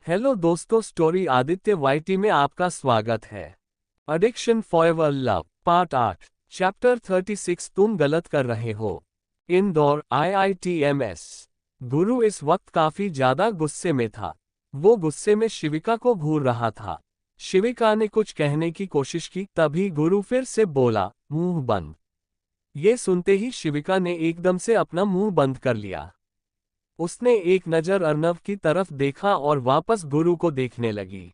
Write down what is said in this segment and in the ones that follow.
Hello दोस्तों, story Aditya YT में आपका स्वागत है। Addiction forever love part 8 chapter 36 तुम गलत कर रहे हो। इंदौर IITMS। गुरु इस वक्त काफी ज्यादा गुस्से में था। वो गुस्से में शिविका को घूर रहा था। शिविका ने कुछ कहने की कोशिश की, तभी गुरु फिर से बोला, मुंह बंद। ये सुनते ही शिविका ने एकदम से अपना मुंह बंद कर लिया। उसने एक नज़र अर्नव की तरफ देखा और वापस गुरु को देखने लगी।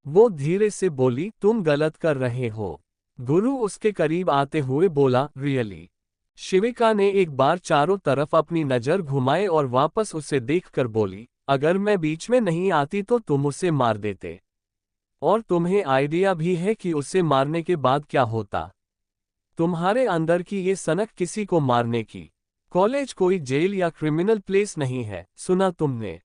वो धीरे से बोली, तुम गलत कर रहे हो। गुरु उसके करीब आते हुए बोला, रियली। शिविका ने एक बार चारों तरफ अपनी नज़र घुमाए और वापस उसे देखकर बोली, अगर मैं बीच में नहीं आती तो तुम उसे मार देते। और तुम्हें आइडिया भी है कि उसे मारने के बाद क्या होता। तुम्हारे अंदर की ये सनक किसी को मारने की। कॉलेज कोई जेल या क्रिमिनल प्लेस नहीं है, सुना तुमने।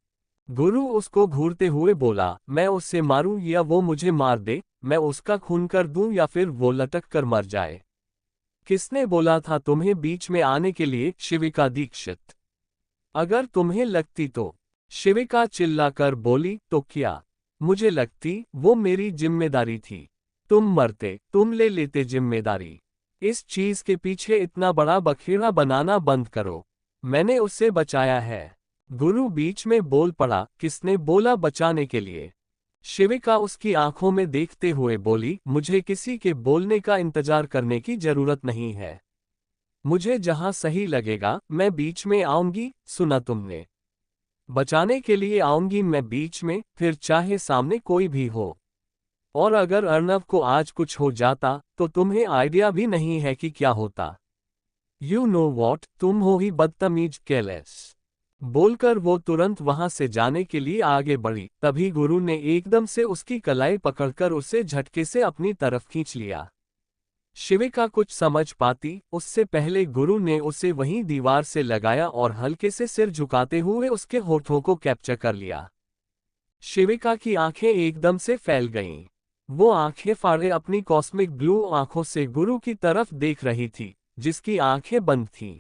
गुरु उसको घूरते हुए बोला, मैं उससे मारूं या वो मुझे मार दे, मैं उसका खून कर दूं या फिर वो लटक कर मर जाए। किसने बोला था तुम्हें बीच में आने के लिए, शिविका दीक्षित? अगर तुम्हें लगती तो। शिविका चिल्लाकर बोली, तो क्या मुझे लगती? वो मेरी जिम्मेदारी थी। तुम मरते, तुम ले लेते जिम्मेदारी। इस चीज के पीछे इतना बड़ा बखेड़ा बनाना बंद करो। मैंने उससे बचाया है। गुरु बीच में बोल पड़ा, किसने बोला बचाने के लिए? शिविका उसकी आंखों में देखते हुए बोली, मुझे किसी के बोलने का इंतजार करने की जरूरत नहीं है। मुझे जहां सही लगेगा मैं बीच में आऊंगी, सुना तुमने। बचाने के लिए आऊंगी मैं बीच में, फिर चाहे सामने कोई भी हो। और अगर अर्नव को आज कुछ हो जाता तो तुम्हें आइडिया भी नहीं है कि क्या होता। यू नो वॉट, तुम हो ही बदतमीज, केयरलेस। बोलकर वो तुरंत वहां से जाने के लिए आगे बढ़ी, तभी गुरु ने एकदम से उसकी कलाई पकड़कर उसे झटके से अपनी तरफ खींच लिया। शिविका कुछ समझ पाती उससे पहले गुरु ने उसे वहीं दीवार से लगाया और हल्के से सिर झुकाते हुए उसके होठों को कैप्चर कर लिया। शिविका की आंखें एकदम से फैल गईं। वो आंखें फाड़े अपनी कॉस्मिक ब्लू आंखों से गुरु की तरफ देख रही थी, जिसकी आंखें बंद थीं।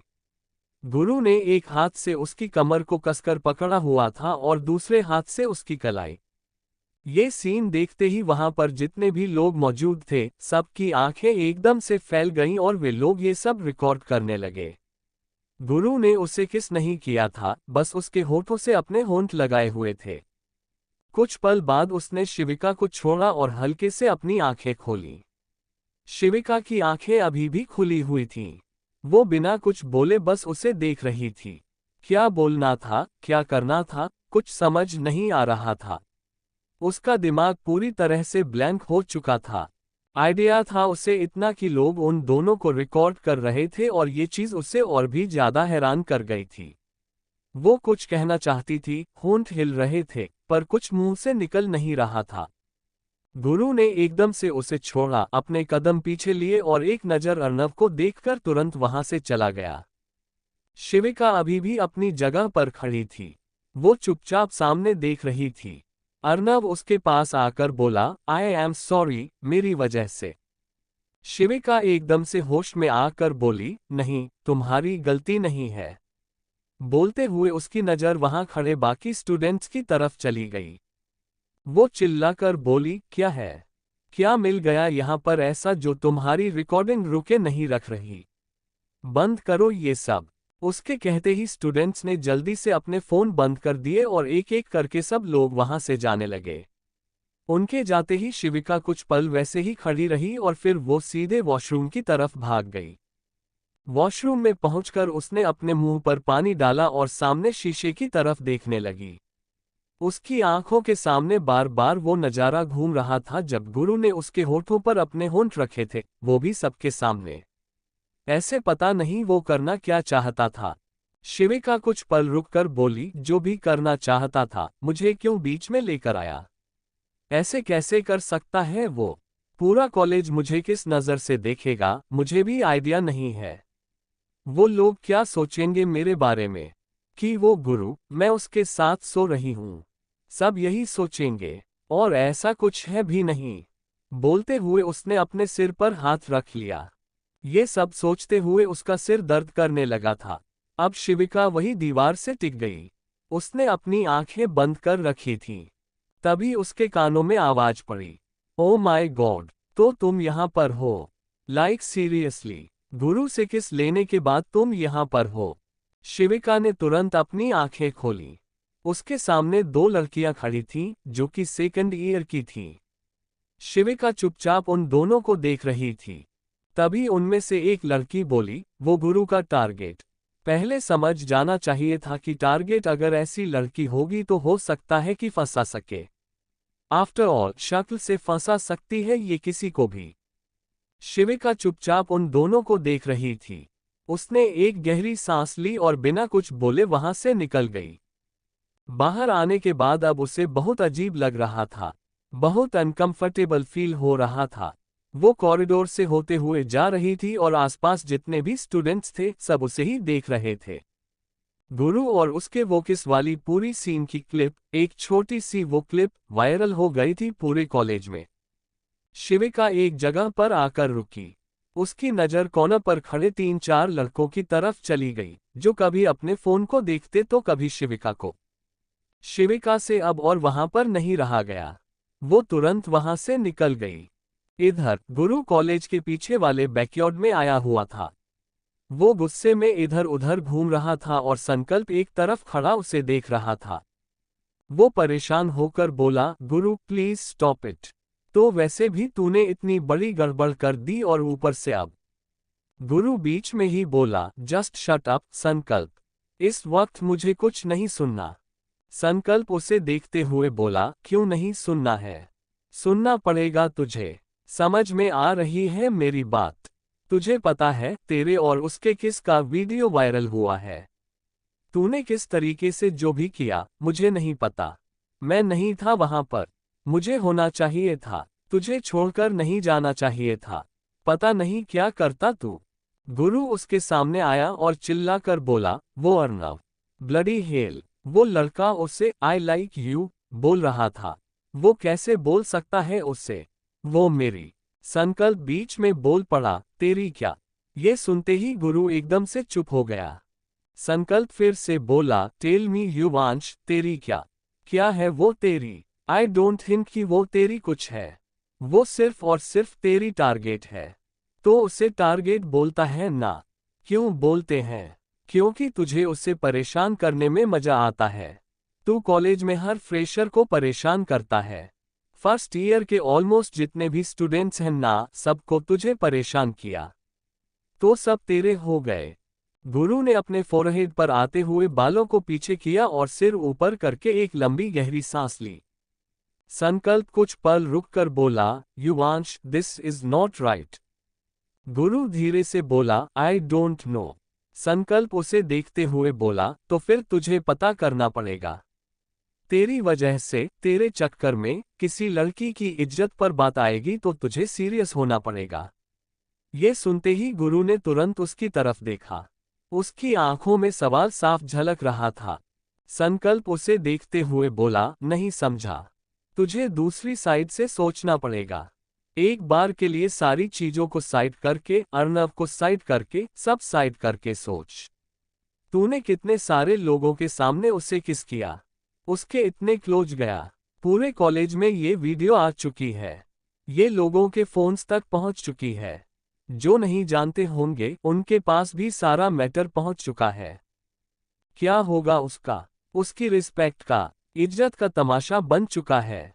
गुरु ने एक हाथ से उसकी कमर को कसकर पकड़ा हुआ था और दूसरे हाथ से उसकी कलाई। ये सीन देखते ही वहां पर जितने भी लोग मौजूद थे, सबकी आंखें एकदम से फैल गईं और वे लोग ये सब रिकॉर्ड करने लगे। गुरु ने उसे किस नहीं किया था, बस उसके होठों से अपने होंठ लगाए हुए थे। कुछ पल बाद उसने शिविका को छोड़ा और हल्के से अपनी आंखें खोली। शिविका की आंखें अभी भी खुली हुई थीं। वो बिना कुछ बोले बस उसे देख रही थी। क्या बोलना था, क्या करना था, कुछ समझ नहीं आ रहा था। उसका दिमाग पूरी तरह से ब्लैंक हो चुका था। आइडिया था उसे इतना कि लोग उन दोनों को रिकॉर्ड कर रहे थे और ये चीज उसे और भी ज्यादा हैरान कर गई थी। वो कुछ कहना चाहती थी, होंठ हिल रहे थे, पर कुछ मुंह से निकल नहीं रहा था। गुरु ने एकदम से उसे छोड़ा, अपने कदम पीछे लिए और एक नज़र अर्नव को देखकर तुरंत वहां से चला गया। शिविका अभी भी अपनी जगह पर खड़ी थी। वो चुपचाप सामने देख रही थी। अर्नव उसके पास आकर बोला, आई एम सॉरी, मेरी वजह से। शिविका एकदम से होश में आकर बोली, नहीं, तुम्हारी गलती नहीं है। बोलते हुए उसकी नज़र वहां खड़े बाकी स्टूडेंट्स की तरफ चली गई। वो चिल्लाकर बोली, क्या है? क्या मिल गया यहाँ पर ऐसा जो तुम्हारी रिकॉर्डिंग रुके नहीं रख रही? बंद करो ये सब। उसके कहते ही स्टूडेंट्स ने जल्दी से अपने फ़ोन बंद कर दिए और एक एक करके सब लोग वहां से जाने लगे। उनके जाते ही शिविका कुछ पल वैसे ही खड़ी रही और फिर वो सीधे वॉशरूम की तरफ भाग गई। वॉशरूम में पहुंचकर उसने अपने मुंह पर पानी डाला और सामने शीशे की तरफ देखने लगी। उसकी आंखों के सामने बार बार वो नज़ारा घूम रहा था जब गुरु ने उसके होठों पर अपने होंठ रखे थे, वो भी सबके सामने। ऐसे पता नहीं वो करना क्या चाहता था। शिविका कुछ पल रुककर बोली, जो भी करना चाहता था, मुझे क्यों बीच में लेकर आया? ऐसे कैसे कर सकता है वो? पूरा कॉलेज मुझे किस नज़र से देखेगा, मुझे भी आइडिया नहीं है। वो लोग क्या सोचेंगे मेरे बारे में? कि वो गुरु, मैं उसके साथ सो रही हूँ। सब यही सोचेंगे। और ऐसा कुछ है भी नहीं। बोलते हुए उसने अपने सिर पर हाथ रख लिया। ये सब सोचते हुए उसका सिर दर्द करने लगा था। अब शिविका वही दीवार से टिक गई। उसने अपनी आंखें बंद कर रखी थीं। तभी उसके कानों में आवाज पड़ी, ओ माय गॉड, तो तुम यहाँ पर हो? लाइक सीरियसली, गुरु से किस लेने के बाद तुम यहाँ पर हो? शिविका ने तुरंत अपनी आंखें खोली। उसके सामने दो लड़कियां खड़ी थीं, जो कि सेकंड ईयर की थीं। शिविका चुपचाप उन दोनों को देख रही थी। तभी उनमें से एक लड़की बोली, वो गुरु का टारगेट। पहले समझ जाना चाहिए था कि टारगेट अगर ऐसी लड़की होगी तो हो सकता है कि फंसा सके। आफ्टर ऑल, शक्ल से फंसा सकती है ये किसी को भी। शिविका चुपचाप उन दोनों को देख रही थी। उसने एक गहरी सांस ली और बिना कुछ बोले वहां से निकल गई। बाहर आने के बाद अब उसे बहुत अजीब लग रहा था, बहुत अनकंफर्टेबल फील हो रहा था। वो कॉरिडोर से होते हुए जा रही थी और आसपास जितने भी स्टूडेंट्स थे सब उसे ही देख रहे थे। गुरु और उसके वो किस वाली पूरी सीन की क्लिप, एक छोटी सी वो क्लिप वायरल हो गई थी पूरे कॉलेज में। शिविका एक जगह पर आकर रुकी। उसकी नज़र कॉर्नर पर खड़े 3-4 लड़कों की तरफ चली गई, जो कभी अपने फोन को देखते तो कभी शिविका को। शिविका से अब और वहां पर नहीं रहा गया। वो तुरंत वहां से निकल गई। इधर गुरु कॉलेज के पीछे वाले बैकयार्ड में आया हुआ था। वो गुस्से में इधर उधर घूम रहा था और संकल्प एक तरफ खड़ा उसे देख रहा था। वो परेशान होकर बोला, गुरु प्लीज स्टॉप इट। तो वैसे भी तूने इतनी बड़ी गड़बड़ कर दी और ऊपर से अब। गुरु बीच में ही बोला, जस्ट शट अप संकल्प, इस वक्त मुझे कुछ नहीं सुनना। संकल्प उसे देखते हुए बोला, क्यों नहीं सुनना है? सुनना पड़ेगा तुझे। समझ में आ रही है मेरी बात? तुझे पता है तेरे और उसके किस का वीडियो वायरल हुआ है? तूने किस तरीके से जो भी किया मुझे नहीं पता। मैं नहीं था वहां पर। मुझे होना चाहिए था, तुझे छोड़कर नहीं जाना चाहिए था। पता नहीं क्या करता तू। गुरु उसके सामने आया और चिल्लाकर बोला, वो अर्नव, ब्लडी हेल। वो लड़का उससे आई लाइक यू बोल रहा था। वो कैसे बोल सकता है उससे? वो मेरी। संकल्प बीच में बोल पड़ा, तेरी क्या? ये सुनते ही गुरु एकदम से चुप हो गया। संकल्प फिर से बोला, टेल मी युवांश, तेरी क्या? क्या है वो तेरी? आई डोंट थिंक कि वो तेरी कुछ है। वो सिर्फ और सिर्फ तेरी टारगेट है। तो उसे टारगेट बोलता है ना? क्यों बोलते हैं? क्योंकि तुझे उससे परेशान करने में मजा आता है। तू कॉलेज में हर फ्रेशर को परेशान करता है। फर्स्ट ईयर के ऑलमोस्ट जितने भी स्टूडेंट्स हैं ना, सबको तुझे परेशान किया। तो सब तेरे हो गए। गुरु ने अपने फोरहेड पर आते हुए बालों को पीछे किया और सिर ऊपर करके एक लंबी गहरी सांस ली। संकल्प कुछ पल रुककर बोला, Yuvansh, this is not right. गुरु धीरे से बोला, आई डोंट नो। संकल्प उसे देखते हुए बोला, तो फिर तुझे पता करना पड़ेगा। तेरी वजह से, तेरे चक्कर में किसी लड़की की इज्जत पर बात आएगी तो तुझे सीरियस होना पड़ेगा। ये सुनते ही गुरु ने तुरंत उसकी तरफ देखा। उसकी आंखों में सवाल साफ झलक रहा था। संकल्प उसे देखते हुए बोला, नहीं समझा। तुझे दूसरी साइड से सोचना पड़ेगा। एक बार के लिए सारी चीजों को साइड करके, अर्नव को साइड करके, सब साइड करके सोच। तूने कितने सारे लोगों के सामने उसे किस किया? उसके इतने क्लोज गया। पूरे कॉलेज में ये वीडियो आ चुकी है। ये लोगों के फोन्स तक पहुंच चुकी है। जो नहीं जानते होंगे उनके पास भी सारा मैटर पहुंच चुका है। क्या होगा उसका? उसकी रिस्पेक्ट का, इज्जत का तमाशा बन चुका है।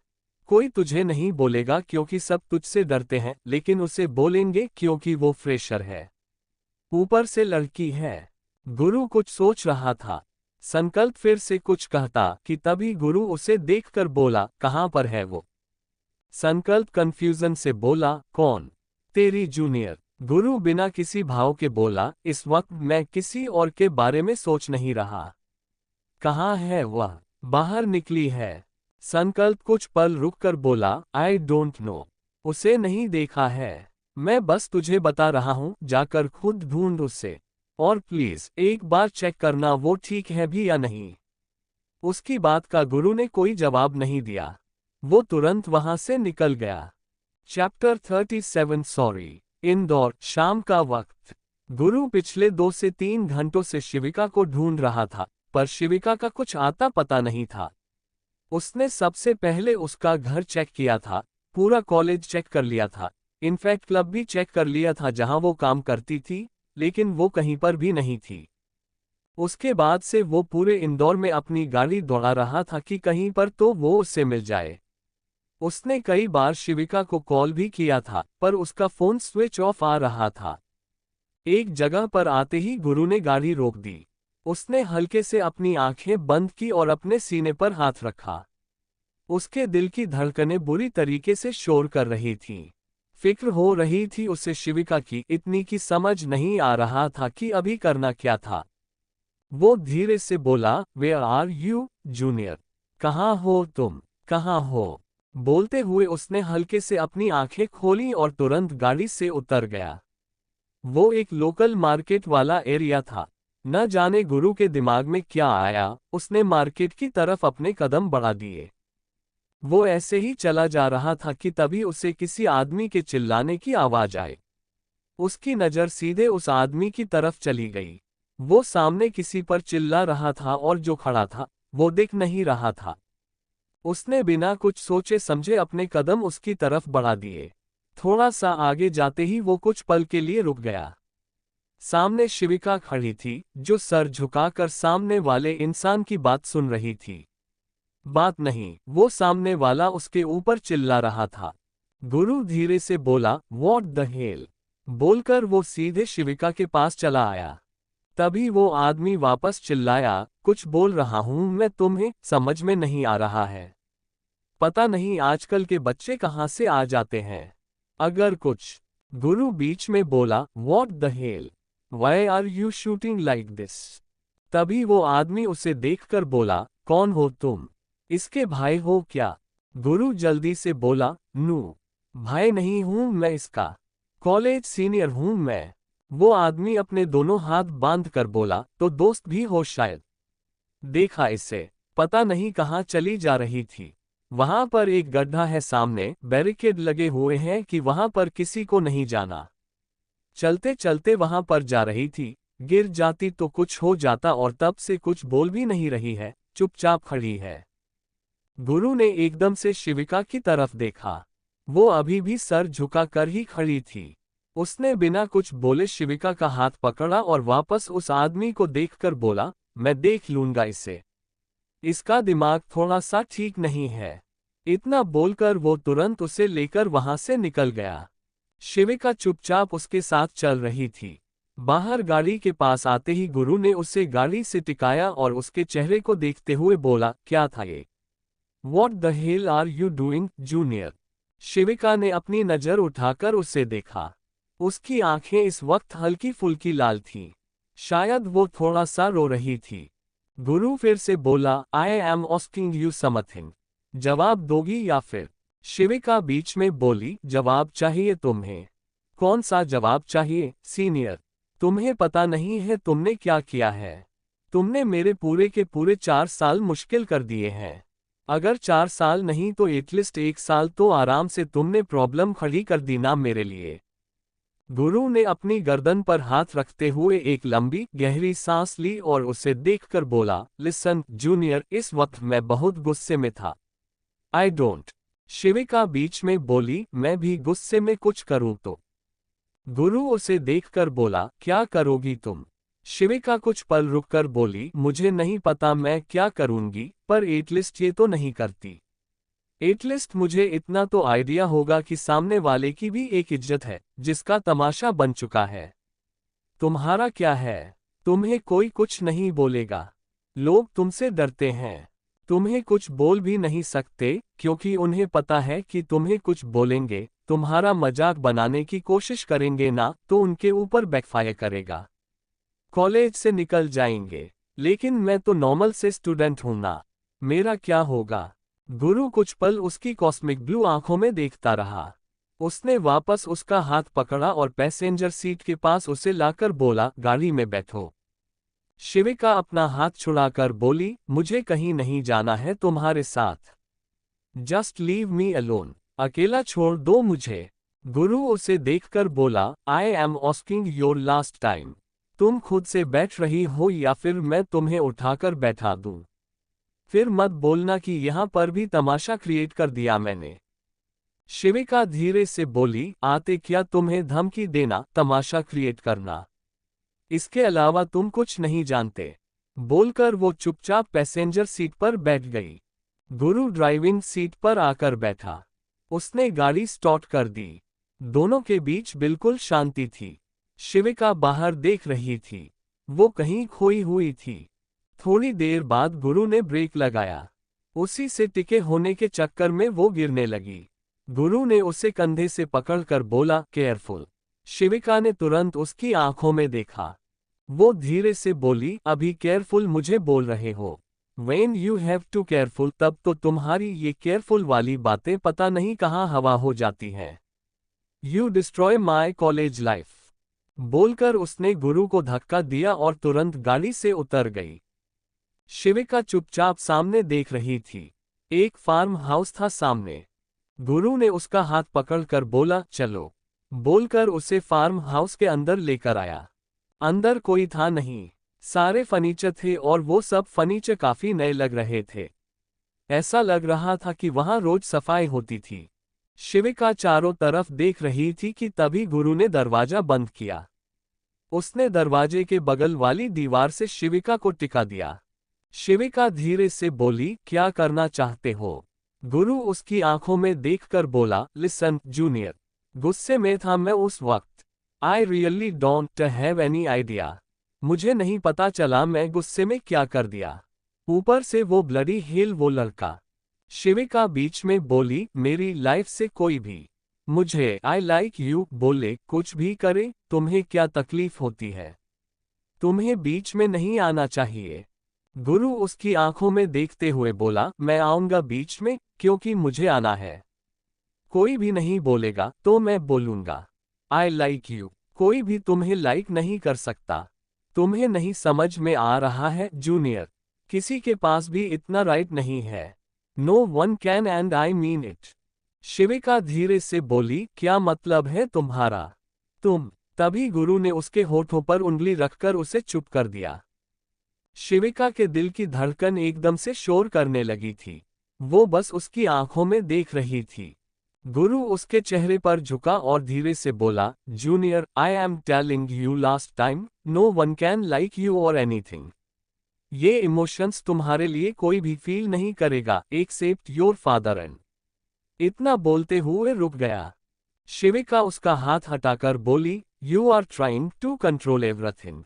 कोई तुझे नहीं बोलेगा क्योंकि सब तुझसे डरते हैं, लेकिन उसे बोलेंगे क्योंकि वो फ्रेशर है। ऊपर से लड़की है। गुरु कुछ सोच रहा था। संकल्प फिर से कुछ कहता कि तभी गुरु उसे देखकर बोला, कहां पर है वो? संकल्प कंफ्यूजन से बोला, कौन? तेरी जूनियर। गुरु बिना किसी भाव के बोला, इस वक्त मैं किसी और के बारे में सोच नहीं रहा। कहाँ है वह? बाहर निकली है। संकल्प कुछ पल रुककर बोला, आई डोंट नो। उसे नहीं देखा है। मैं बस तुझे बता रहा हूं, जाकर खुद ढूंढ उसे। और प्लीज एक बार चेक करना वो ठीक है भी या नहीं। उसकी बात का गुरु ने कोई जवाब नहीं दिया। वो तुरंत वहां से निकल गया। Chapter 37 sorry. इंदौर, शाम का वक्त। गुरु पिछले 2 से 3 घंटों से शिविका को ढूंढ रहा था, पर शिविका का कुछ आता पता नहीं था। उसने सबसे पहले उसका घर चेक किया था, पूरा कॉलेज चेक कर लिया था, इनफैक्ट क्लब भी चेक कर लिया था जहां वो काम करती थी, लेकिन वो कहीं पर भी नहीं थी। उसके बाद से वो पूरे इंदौर में अपनी गाड़ी दौड़ा रहा था कि कहीं पर तो वो उससे मिल जाए। उसने कई बार शिविका को कॉल भी किया था, पर उसका फोन स्विच ऑफ आ रहा था। एक जगह पर आते ही गुरु ने गाड़ी रोक दी। उसने हल्के से अपनी आंखें बंद की और अपने सीने पर हाथ रखा। उसके दिल की धड़कनें बुरी तरीके से शोर कर रही थीं। फिक्र हो रही थी उसे शिविका की, इतनी की समझ नहीं आ रहा था कि अभी करना क्या था। वो धीरे से बोला, वेयर आर यू जूनियर? कहाँ हो तुम? कहाँ हो? बोलते हुए उसने हल्के से अपनी आंखें खोली और तुरंत गाड़ी से उतर गया। वो एक लोकल मार्केट वाला एरिया था। न जाने गुरु के दिमाग में क्या आया, उसने मार्केट की तरफ अपने कदम बढ़ा दिए। वो ऐसे ही चला जा रहा था कि तभी उसे किसी आदमी के चिल्लाने की आवाज आई। उसकी नज़र सीधे उस आदमी की तरफ चली गई। वो सामने किसी पर चिल्ला रहा था और जो खड़ा था, वो दिख नहीं रहा था। उसने बिना कुछ सोचे समझे अपने कदम उसकी तरफ बढ़ा दिए। थोड़ा सा आगे जाते ही वो कुछ पल के लिए रुक गया। सामने शिविका खड़ी थी, जो सर झुकाकर सामने वाले इंसान की बात सुन रही थी। बात नहीं, वो सामने वाला उसके ऊपर चिल्ला रहा था। गुरु धीरे से बोला, व्हाट द हेल? बोलकर वो सीधे शिविका के पास चला आया। तभी वो आदमी वापस चिल्लाया, कुछ बोल रहा हूं मैं तुम्हें, समझ में नहीं आ रहा है। पता नहीं आजकल के बच्चे कहां से आ जाते हैं। अगर कुछ। गुरु बीच में बोला, what the hell? Why are you shooting like this? तभी वो आदमी उसे देखकर बोला, कौन हो तुम? इसके भाई हो क्या? गुरु जल्दी से बोला, नू, भाई नहीं हूं मैं इसका, कॉलेज सीनियर हूं मैं। वो आदमी अपने दोनों हाथ बांध कर बोला, तो दोस्त भी हो शायद। देखा इसे, पता नहीं कहाँ चली जा रही थी। वहां पर एक गड्ढा है सामने, बैरिकेड लगे हुए हैं कि वहां पर किसी को नहीं जाना। चलते चलते वहां पर जा रही थी, गिर जाती तो कुछ हो जाता और तब से कुछ बोल भी नहीं रही है, चुपचाप खड़ी है। गुरु ने एकदम से शिविका की तरफ देखा। वो अभी भी सर झुका कर ही खड़ी थी। उसने बिना कुछ बोले शिविका का हाथ पकड़ा और वापस उस आदमी को देखकर बोला, मैं देख लूंगा इसे। इसका दिमाग थोड़ा सा ठीक नहीं है। इतना बोलकर वो तुरंत उसे लेकर वहां से निकल गया। शिविका चुपचाप उसके साथ चल रही थी। बाहर गाड़ी के पास आते ही गुरु ने उसे गाड़ी से टिकाया और उसके चेहरे को देखते हुए बोला, क्या था ये? What the hell are you doing, junior? Shivika ने अपनी नजर उठाकर उसे देखा। उसकी आंखें इस वक्त हल्की फुल्की लाल थीं। शायद वो थोड़ा सा रो रही थी। गुरु फिर से बोला, I am asking you something. जवाब दोगी या फिर? शिविका बीच में बोली, जवाब चाहिए तुम्हें। कौन सा जवाब चाहिए, सीनियर? तुम्हें पता नहीं है तुमने क्या किया है? तुमने मेरे पूरे के पूरे 4 साल मुश्किल कर दिए हैं। अगर 4 साल नहीं तो एटलीस्ट 1 साल तो आराम से तुमने प्रॉब्लम खड़ी कर दी ना मेरे लिए। गुरु ने अपनी गर्दन पर हाथ रखते हुए एक लंबी गहरी सांस ली और उसे देखकर बोला, लिसन जूनियर, इस वक्त मैं बहुत गुस्से में था। I don't. शिविका बीच में बोली, मैं भी गुस्से में कुछ करूं तो? गुरु उसे देखकर बोला, क्या करोगी तुम? शिविका कुछ पल रुककर बोली, मुझे नहीं पता मैं क्या करूंगी, पर एटलीस्ट ये तो नहीं करती। एटलीस्ट मुझे इतना तो आइडिया होगा कि सामने वाले की भी एक इज्जत है, जिसका तमाशा बन चुका है। तुम्हारा क्या है? तुम्हें कोई कुछ नहीं बोलेगा। लोग तुमसे डरते हैं। तुम्हें कुछ बोल भी नहीं सकते, क्योंकि उन्हें पता है कि तुम्हें कुछ बोलेंगे, तुम्हारा मजाक बनाने की कोशिश करेंगे ना तो उनके ऊपर बैकफायर करेगा। कॉलेज से निकल जाएंगे। लेकिन मैं तो नॉर्मल से स्टूडेंट हूं ना, मेरा क्या होगा? गुरु कुछ पल उसकी कॉस्मिक ब्लू आंखों में देखता रहा। उसने वापस उसका हाथ पकड़ा और पैसेंजर सीट के पास उसे लाकर बोला, गाड़ी में बैठो। शिविका अपना हाथ छुड़ाकर बोली, मुझे कहीं नहीं जाना है तुम्हारे साथ। Just leave me alone. अकेला छोड़ दो मुझे। गुरु उसे देखकर बोला, I am asking your last time. तुम खुद से बैठ रही हो या फिर मैं तुम्हें उठाकर बैठा दूं? फिर मत बोलना कि यहाँ पर भी तमाशा क्रिएट कर दिया मैंने। शिविका धीरे से बोली, आते क्या तुम्हें धमकी देना, तमाशा क्रिएट करना, इसके अलावा तुम कुछ नहीं जानते। बोलकर वो चुपचाप पैसेंजर सीट पर बैठ गई। गुरु ड्राइविंग सीट पर आकर बैठा। उसने गाड़ी स्टार्ट कर दी। दोनों के बीच बिल्कुल शांति थी। शिविका बाहर देख रही थी। वो कहीं खोई हुई थी। थोड़ी देर बाद गुरु ने ब्रेक लगाया। उसी से टिके होने के चक्कर में वो गिरने लगी। गुरु ने उसे कंधे से पकड़कर बोला, केयरफुल। शिविका ने तुरंत उसकी आंखों में देखा। वो धीरे से बोली, अभी केयरफुल मुझे बोल रहे हो? When you have to careful, तब तो तुम्हारी ये केयरफुल वाली बातें पता नहीं कहाँ हवा हो जाती हैं। You destroy my college life। बोलकर उसने गुरु को धक्का दिया और तुरंत गाड़ी से उतर गई। शिविका चुपचाप सामने देख रही थी। एक फार्म हाउस था सामने। गुरु ने उसका हाथ पकड़कर बोला, चलो। बोलकर उसे फार्म हाउस के अंदर लेकर आया। अंदर कोई था नहीं। सारे फर्नीचर थे और वो सब फर्नीचर काफी नए लग रहे थे। ऐसा लग रहा था कि वहां रोज सफाई होती थी। शिविका चारों तरफ देख रही थी कि तभी गुरु ने दरवाजा बंद किया। उसने दरवाजे के बगल वाली दीवार से शिविका को टिका दिया। शिविका धीरे से बोली, क्या करना चाहते हो? गुरु उसकी आंखों में देखकर बोला, लिसन जूनियर। गुस्से में था मैं उस वक्त। आई really don't have any idea. मुझे नहीं पता चला मैं गुस्से में क्या कर दिया। ऊपर से वो ब्लडी हेल वो लड़का। शिविका बीच में बोली, मेरी लाइफ से कोई भी मुझे आई लाइक यू बोले, कुछ भी करे, तुम्हें क्या तकलीफ होती है? तुम्हें बीच में नहीं आना चाहिए। गुरु उसकी आंखों में देखते हुए बोला, मैं आऊंगा बीच में, क्योंकि मुझे आना है। कोई भी नहीं बोलेगा तो मैं बोलूंगा। I like you. कोई भी तुम्हें लाइक नहीं कर सकता। तुम्हें नहीं समझ में आ रहा है जूनियर? किसी के पास भी इतना राइट नहीं है। No one can and I mean it. Shivika धीरे से बोली, क्या मतलब है तुम्हारा? तुम। तभी गुरु ने उसके होठों पर उंगली रखकर उसे चुप कर दिया। शिविका के दिल की धड़कन एकदम से शोर करने लगी थी। वो बस उसकी आंखों में देख रही थी। गुरु उसके चेहरे पर झुका और धीरे से बोला, junior, I am telling you last time, no one can like you और एनीथिंग। ये इमोशंस तुम्हारे लिए कोई भी फील नहीं करेगा एक्सेप्ट योर फादर एंड। इतना बोलते हुए रुक गया। शिविका उसका हाथ हटाकर बोली, you are trying to control everything.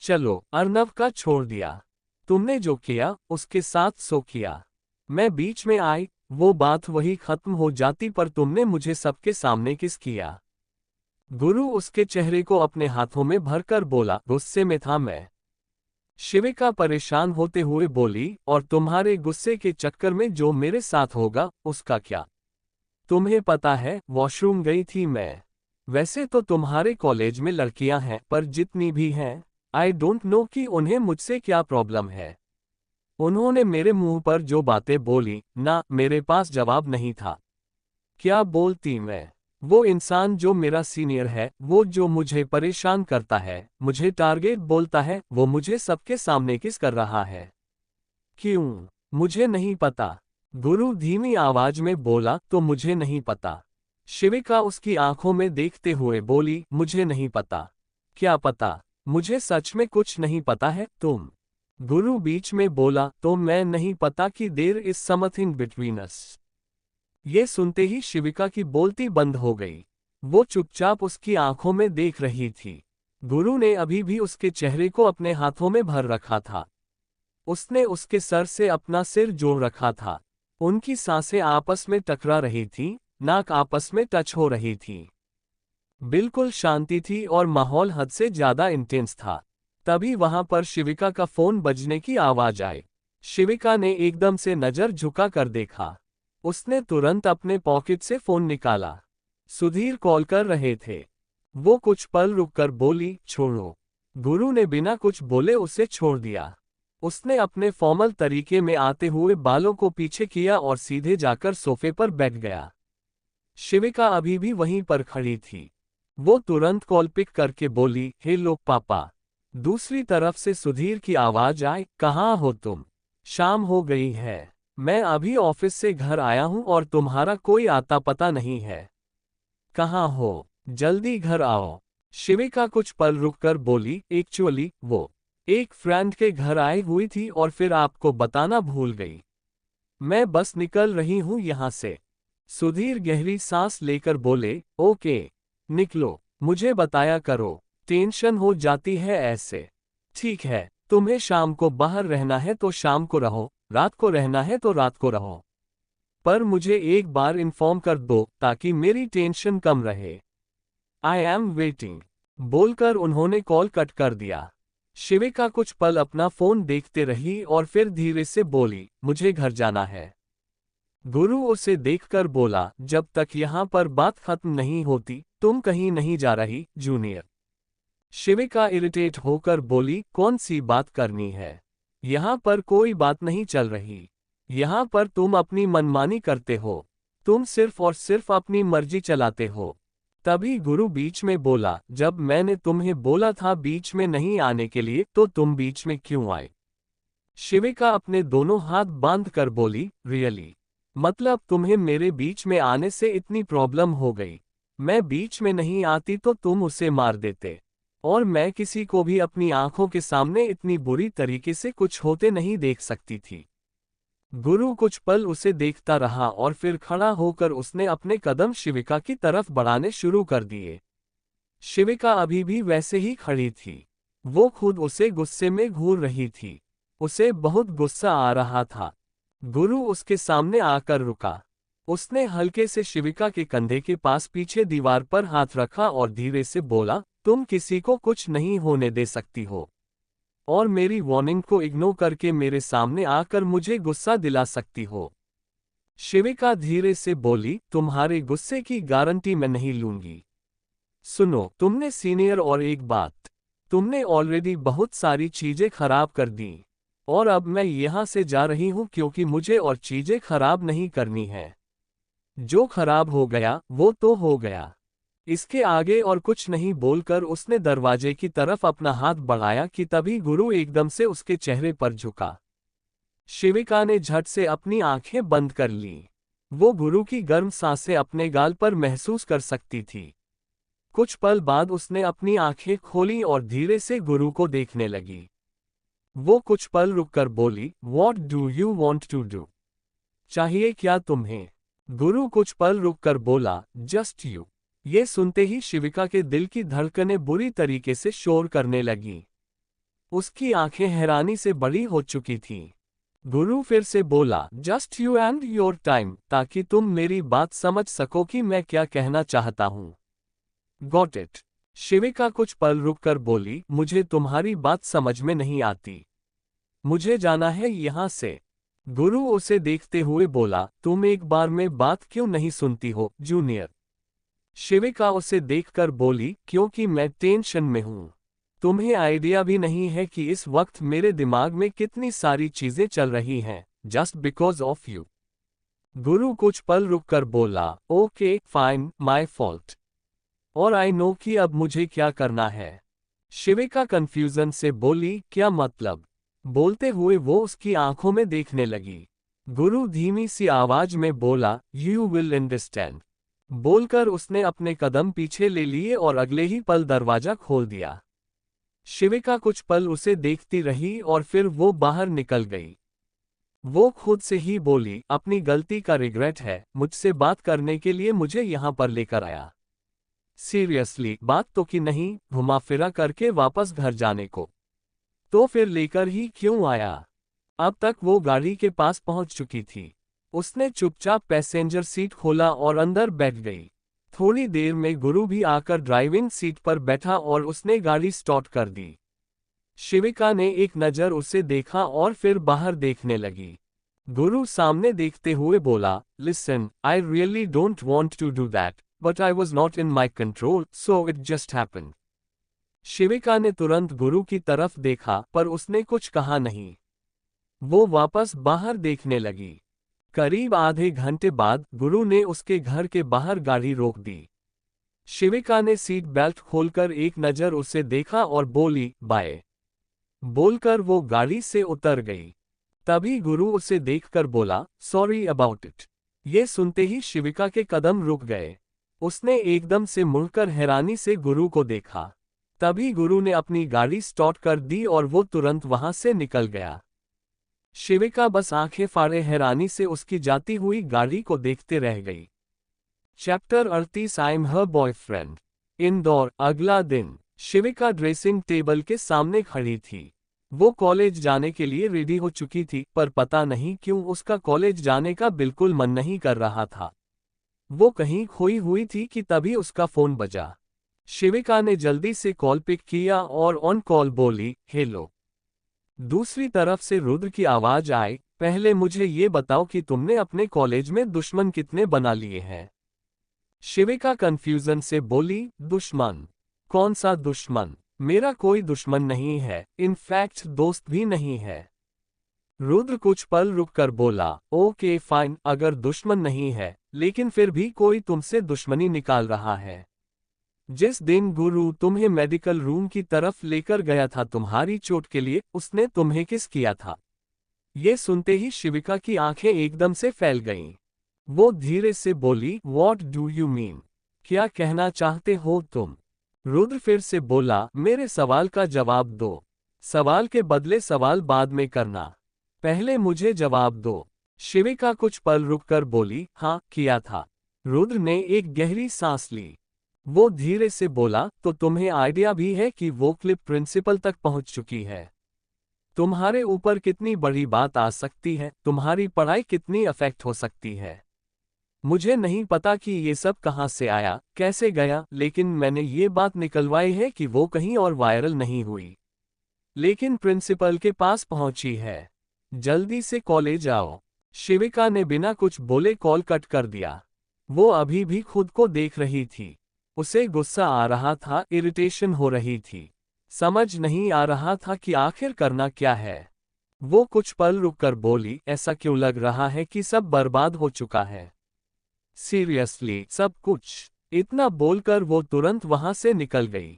चलो, अर्नव का छोड़ दिया। तुमने जो किया उसके साथ सो किया। मैं बीच में आई, वो बात वही खत्म हो जाती, पर तुमने मुझे सबके सामने किस किया। गुरु उसके चेहरे को अपने हाथों में भरकर बोला, गुस्से में था मैं। शिविका परेशान होते हुए बोली, और तुम्हारे गुस्से के चक्कर में जो मेरे साथ होगा उसका क्या? तुम्हें पता है, वॉशरूम गई थी मैं। वैसे तो तुम्हारे कॉलेज में लड़कियां हैं, पर जितनी भी हैं, आई डोंट नो कि उन्हें मुझसे क्या प्रॉब्लम है। उन्होंने मेरे मुंह पर जो बातें बोली ना, मेरे पास जवाब नहीं था। क्या बोलती मैं? वो इंसान जो मेरा सीनियर है, वो जो मुझे परेशान करता है, मुझे टारगेट बोलता है, वो मुझे सबके सामने किस कर रहा है? क्यों? मुझे नहीं पता। गुरु धीमी आवाज में बोला, तो मुझे नहीं पता। शिविका उसकी आंखों में देखते हुए बोली, मुझे नहीं पता। क्या पता? मुझे सच में कुछ नहीं पता है। तुम? गुरु बीच में बोला, तो मैं नहीं पता कि there is something between us. ये सुनते ही शिविका की बोलती बंद हो गई। वो चुपचाप उसकी आंखों में देख रही थी। गुरु ने अभी भी उसके चेहरे को अपने हाथों में भर रखा था। उसने उसके सर से अपना सिर जोड़ रखा था। उनकी सांसें आपस में टकरा रही थीं, नाक आपस में टच हो रही थी। बिल्कुल शांति थी और माहौल हद से ज्यादा इंटेंस था। तभी वहां पर शिविका का फोन बजने की आवाज आई। शिविका ने एकदम से नजर झुका कर देखा। उसने तुरंत अपने पॉकेट से फोन निकाला। सुधीर कॉल कर रहे थे। वो कुछ पल रुककर बोली, छोड़ो। गुरु ने बिना कुछ बोले उसे छोड़ दिया। उसने अपने फॉर्मल तरीके में आते हुए बालों को पीछे किया और सीधे जाकर सोफे पर बैठ गया। शिविका अभी भी वहीं पर खड़ी थी। वो तुरंत कॉल पिक करके बोली, हेलो पापा। दूसरी तरफ से सुधीर की आवाज आई, कहाँ हो तुम? शाम हो गई है। मैं अभी ऑफिस से घर आया हूँ और तुम्हारा कोई आता पता नहीं है। कहाँ हो? जल्दी घर आओ। शिविका कुछ पल रुककर बोली, एक्चुअली वो एक फ्रेंड के घर आई हुई थी और फिर आपको बताना भूल गई। मैं बस निकल रही हूँ यहाँ से। सुधीर गहरी सांस लेकर बोले, ओके, निकलो, मुझे बताया करो, टेंशन हो जाती है ऐसे। ठीक है, तुम्हें शाम को बाहर रहना है तो शाम को रहो, रात को रहना है तो रात को रहो, पर मुझे एक बार इन्फॉर्म कर दो ताकि मेरी टेंशन कम रहे। आई एम वेटिंग। बोलकर उन्होंने कॉल कट कर दिया। शिविका कुछ पल अपना फोन देखते रही और फिर धीरे से बोली, मुझे घर जाना है। गुरु उसे देखकर बोला, जब तक यहाँ पर बात खत्म नहीं होती तुम कहीं नहीं जा रही, जूनियर। शिविका इरिटेट होकर बोली, कौन सी बात करनी है? यहाँ पर कोई बात नहीं चल रही। यहाँ पर तुम अपनी मनमानी करते हो। तुम सिर्फ और सिर्फ अपनी मर्जी चलाते हो। तभी गुरु बीच में बोला, जब मैंने तुम्हें बोला था बीच में नहीं आने के लिए तो तुम बीच में क्यों आए? शिविका अपने दोनों हाथ बांध कर बोली, रियली? मतलब तुम्हें मेरे बीच में आने से इतनी प्रॉब्लम हो गई? मैं बीच में नहीं आती तो तुम उसे मार देते, और मैं किसी को भी अपनी आंखों के सामने इतनी बुरी तरीके से कुछ होते नहीं देख सकती थी। गुरु कुछ पल उसे देखता रहा और फिर खड़ा होकर उसने अपने कदम शिविका की तरफ बढ़ाने शुरू कर दिए। शिविका अभी भी वैसे ही खड़ी थी। वो खुद उसे गुस्से में घूर रही थी। उसे बहुत गुस्सा आ रहा था। गुरु उसके सामने आकर रुका। उसने हल्के से शिविका के कंधे के पास पीछे दीवार पर हाथ रखा और धीरे से बोला, तुम किसी को कुछ नहीं होने दे सकती हो, और मेरी वार्निंग को इग्नोर करके मेरे सामने आकर मुझे गुस्सा दिला सकती हो। शिविका धीरे से बोली, तुम्हारे गुस्से की गारंटी मैं नहीं लूंगी। सुनो, तुमने सीनियर, और एक बात, तुमने ऑलरेडी बहुत सारी चीजें खराब कर दी, और अब मैं यहां से जा रही हूं क्योंकि मुझे और चीजें खराब नहीं करनी है। जो खराब हो गया वो तो हो गया। इसके आगे और कुछ नहीं बोलकर उसने दरवाजे की तरफ अपना हाथ बढ़ाया कि तभी गुरु एकदम से उसके चेहरे पर झुका। शिविका ने झट से अपनी आंखें बंद कर लीं। वो गुरु की गर्म सांसें अपने गाल पर महसूस कर सकती थी। कुछ पल बाद उसने अपनी आंखें खोली और धीरे से गुरु को देखने लगी। वो कुछ पल रुककर बोली, What do you want to do? चाहिए क्या तुम्हें? गुरु कुछ पल रुककर बोला, जस्ट यू। ये सुनते ही शिविका के दिल की धड़कनें बुरी तरीके से शोर करने लगीं। उसकी आंखें हैरानी से बड़ी हो चुकी थीं। गुरु फिर से बोला, just you and your time, ताकि तुम मेरी बात समझ सको कि मैं क्या कहना चाहता हूं। Got it? शिविका कुछ पल रुककर बोली, मुझे तुम्हारी बात समझ में नहीं आती। मुझे जाना है यहां से। गुरु उसे देखते हुए बोला, तुम एक बार में बात क्यों नहीं सुनती हो, जूनियर? शिविका उसे देखकर बोली, क्योंकि मैं टेंशन में हूं। तुम्हें आइडिया भी नहीं है कि इस वक्त मेरे दिमाग में कितनी सारी चीजें चल रही हैं, जस्ट बिकॉज ऑफ यू। गुरु कुछ पल रुककर बोला, ओके फाइन, माय फॉल्ट, और आई नो कि अब मुझे क्या करना है। शिविका कंफ्यूजन से बोली, क्या मतलब? बोलते हुए वो उसकी आंखों में देखने लगी। गुरु धीमी सी आवाज में बोला, यू विल अंडरस्टैंड। बोलकर उसने अपने कदम पीछे ले लिए और अगले ही पल दरवाजा खोल दिया। शिविका कुछ पल उसे देखती रही और फिर वो बाहर निकल गई। वो खुद से ही बोली, अपनी गलती का रिग्रेट है, मुझसे बात करने के लिए मुझे यहां पर लेकर आया। सीरियसली बात तो की नहीं, घुमा फिरा करके वापस घर जाने को। तो फिर लेकर ही क्यों आया? अब तक वो गाड़ी के पास पहुंच चुकी थी। उसने चुपचाप पैसेंजर सीट खोला और अंदर बैठ गई। थोड़ी देर में गुरु भी आकर ड्राइविंग सीट पर बैठा और उसने गाड़ी स्टार्ट कर दी। शिविका ने एक नज़र उसे देखा और फिर बाहर देखने लगी। गुरु सामने देखते हुए बोला, listen, I really don't want to do that, but I was not in my control, so it just happened. Shivika ने तुरंत गुरु की तरफ देखा पर उसने कुछ कहा नहीं। वो वापस बाहर देखने लगी। करीब आधे घंटे बाद गुरु ने उसके घर के बाहर गाड़ी रोक दी। शिविका ने सीट बेल्ट खोलकर एक नज़र उसे देखा और बोली, बाय। बोलकर वो गाड़ी से उतर गई। तभी गुरु उसे देखकर बोला, सॉरी अबाउट इट। ये सुनते ही शिविका के कदम रुक गए। उसने एकदम से मुड़कर हैरानी से गुरु को देखा। तभी गुरु ने अपनी गाड़ी स्टार्ट कर दी और वो तुरंत वहां से निकल गया। शिविका बस आंखें फाड़े हैरानी से उसकी जाती हुई गाड़ी को देखते रह गई। Chapter 38 I am her boyfriend. Indore. अगला दिन शिविका ड्रेसिंग टेबल के सामने खड़ी थी। वो कॉलेज जाने के लिए रेडी हो चुकी थी, पर पता नहीं क्यों उसका कॉलेज जाने का बिल्कुल मन नहीं कर रहा था। वो कहीं खोई हुई थी कि तभी उसका फोन बजा। शिविका ने जल्दी से कॉल पिक किया और ऑन कॉल बोली, हेलो। दूसरी तरफ से रुद्र की आवाज आई, पहले मुझे ये बताओ कि तुमने अपने कॉलेज में दुश्मन कितने बना लिए हैं। शिविका कंफ्यूजन से बोली, दुश्मन? कौन सा दुश्मन? मेरा कोई दुश्मन नहीं है, इनफैक्ट दोस्त भी नहीं है। रुद्र कुछ पल रुककर बोला, ओके फाइन, अगर दुश्मन नहीं है, लेकिन फिर भी कोई तुमसे दुश्मनी निकाल रहा है। जिस दिन गुरु तुम्हें मेडिकल रूम की तरफ लेकर गया था तुम्हारी चोट के लिए, उसने तुम्हें किस किया था? ये सुनते ही शिविका की आंखें एकदम से फैल गईं। वो धीरे से बोली, वॉट डू यू मीन? क्या कहना चाहते हो तुम? रुद्र फिर से बोला, मेरे सवाल का जवाब दो। सवाल के बदले सवाल बाद में करना, पहले मुझे जवाब दो। शिविका कुछ पल रुककर बोली, हाँ किया था। रुद्र ने एक गहरी सांस ली। वो धीरे से बोला, तो तुम्हें आइडिया भी है कि वो क्लिप प्रिंसिपल तक पहुंच चुकी है? तुम्हारे ऊपर कितनी बड़ी बात आ सकती है, तुम्हारी पढ़ाई कितनी अफेक्ट हो सकती है। मुझे नहीं पता कि ये सब कहाँ से आया, कैसे गया, लेकिन मैंने ये बात निकलवाई है कि वो कहीं और वायरल नहीं हुई, लेकिन प्रिंसिपल के पास पहुंची है। जल्दी से कॉलेज आओ। शिविका ने बिना कुछ बोले कॉल कट कर दिया। वो अभी भी खुद को देख रही थी। उसे गुस्सा आ रहा था, इरिटेशन हो रही थी। समझ नहीं आ रहा था कि आखिर करना क्या है। वो कुछ पल रुककर बोली, ऐसा क्यों लग रहा है कि सब बर्बाद हो चुका है? सीरियसली सब कुछ? इतना बोलकर वो तुरंत वहां से निकल गई।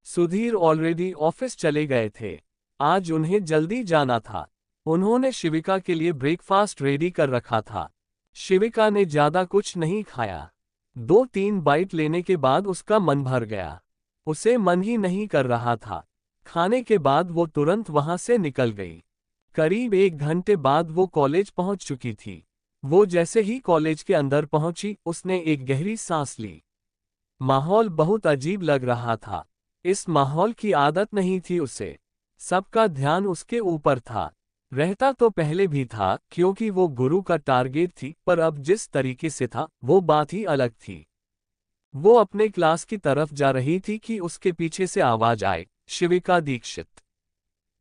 सुधीर ऑलरेडी ऑफिस चले गए थे। आज उन्हें जल्दी जाना था। उन्होंने शिविका के लिए ब्रेकफास्ट रेडी कर रखा था। शिविका ने ज्यादा कुछ नहीं खाया। 2-3 बाइट लेने के बाद उसका मन भर गया। उसे मन ही नहीं कर रहा था। खाने के बाद वो तुरंत वहां से निकल गई। करीब 1 घंटे बाद वो कॉलेज पहुंच चुकी थी। वो जैसे ही कॉलेज के अंदर पहुंची, उसने एक गहरी सांस ली। माहौल बहुत अजीब लग रहा था। इस माहौल की आदत नहीं थी उसे। सबका ध्यान उसके ऊपर था। रहता तो पहले भी था, क्योंकि वो गुरु का टारगेट थी, पर अब जिस तरीके से था, वो बात ही अलग थी। वो अपने क्लास की तरफ जा रही थी कि उसके पीछे से आवाज आए, शिविका दीक्षित।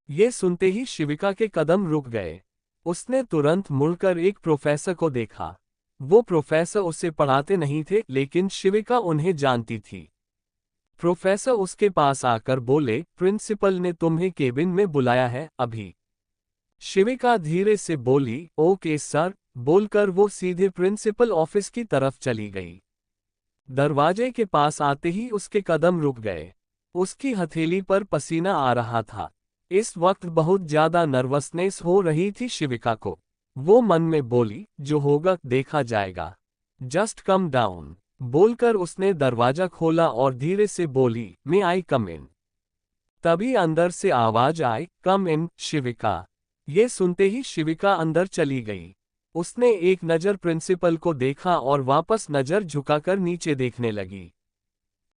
ये सुनते ही शिविका के कदम रुक गए। उसने तुरंत मुड़कर एक प्रोफेसर को देखा। वो प्रोफेसर उसे पढ़ाते नहीं थे, लेकिन शिविका उन्हें जानती थी। प्रोफेसर उसके पास आकर बोले, प्रिंसिपल ने तुम्हें केबिन में बुलाया है अभी। शिविका धीरे से बोली, ओके सर, बोलकर वो सीधे प्रिंसिपल ऑफिस की तरफ चली गई। दरवाजे के पास आते ही उसके कदम रुक गए। उसकी हथेली पर पसीना आ रहा था। इस वक्त बहुत ज्यादा नर्वसनेस हो रही थी शिविका को। वो मन में बोली, जो होगा देखा जाएगा, जस्ट कम डाउन। बोलकर उसने दरवाजा खोला और धीरे से बोली, मे आई कम इन। तभी अंदर से आवाज आई, कम इन शिविका। ये सुनते ही शिविका अंदर चली गई। उसने एक नज़र प्रिंसिपल को देखा और वापस नज़र झुकाकर नीचे देखने लगी।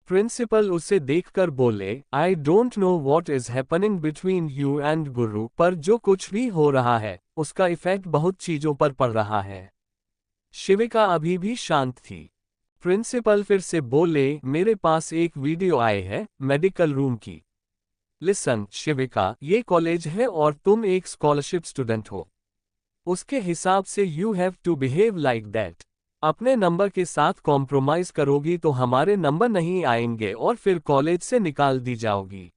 प्रिंसिपल उसे देखकर बोले, I don't know what is happening between you and गुरु, पर जो कुछ भी हो रहा है, उसका इफेक्ट बहुत चीजों पर पड़ रहा है। शिविका अभी भी शांत थी। प्रिंसिपल फिर से बोले, मेरे पास एक वीडियो आए है मेडिकल रूम की। लिसन शिविका, ये कॉलेज है और तुम एक स्कॉलरशिप स्टूडेंट हो। उसके हिसाब से you have to behave like that. अपने नंबर के साथ कॉम्प्रोमाइज करोगी तो हमारे नंबर नहीं आएंगे और फिर कॉलेज से निकाल दी जाओगी।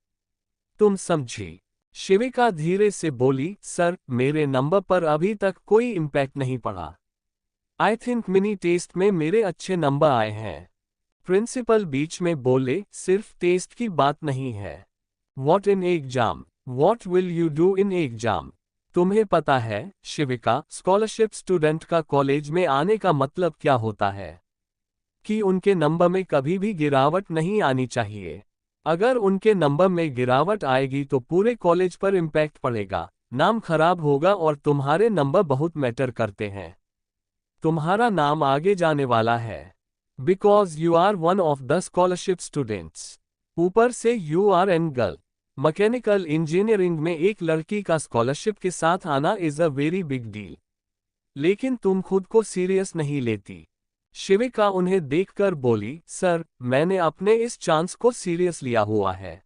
तुम समझी? शिविका धीरे से बोली, सर, मेरे नंबर पर अभी तक कोई इम्पैक्ट नहीं पड़ा। आई थिंक मिनी टेस्ट में मेरे अच्छे नंबर आए हैं। प्रिंसिपल बीच में बोले, सिर्फ टेस्ट की बात नहीं है। What in exam? What will you do in exam? तुम्हें पता है, शिविका, स्कॉलरशिप स्टूडेंट का कॉलेज में आने का मतलब क्या होता है? कि उनके नंबर में कभी भी गिरावट नहीं आनी चाहिए। अगर उनके नंबर में गिरावट आएगी तो पूरे कॉलेज पर इम्पैक्ट पड़ेगा, नाम खराब होगा और तुम्हारे नंबर बहुत मैटर करते हैं। तुम्हारा नाम आगे जाने वाला है। Because you are one of the scholarship students. ऊपर से you are an girl. Mechanical engineering में एक लड़की का स्कॉलरशिप के साथ आना is a very big deal. लेकिन तुम खुद को सीरियस नहीं लेती। शिविका उन्हें देखकर बोली, सर, मैंने अपने इस चांस को सीरियस लिया हुआ है।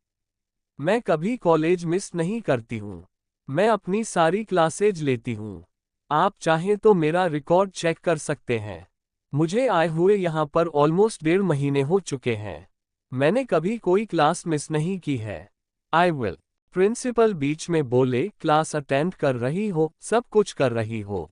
मैं कभी कॉलेज मिस नहीं करती हूँ। मैं अपनी सारी क्लासेज लेती हूँ। आप चाहें तो मेरा रिकॉर्ड चेक कर सकते हैं। मुझे आए हुए यहाँ पर ऑलमोस्ट 1.5 महीने हो चुके हैं। मैंने कभी कोई क्लास मिस नहीं की है। I will. प्रिंसिपल बीच में बोले, क्लास अटेंड कर रही हो, सब कुछ कर रही हो।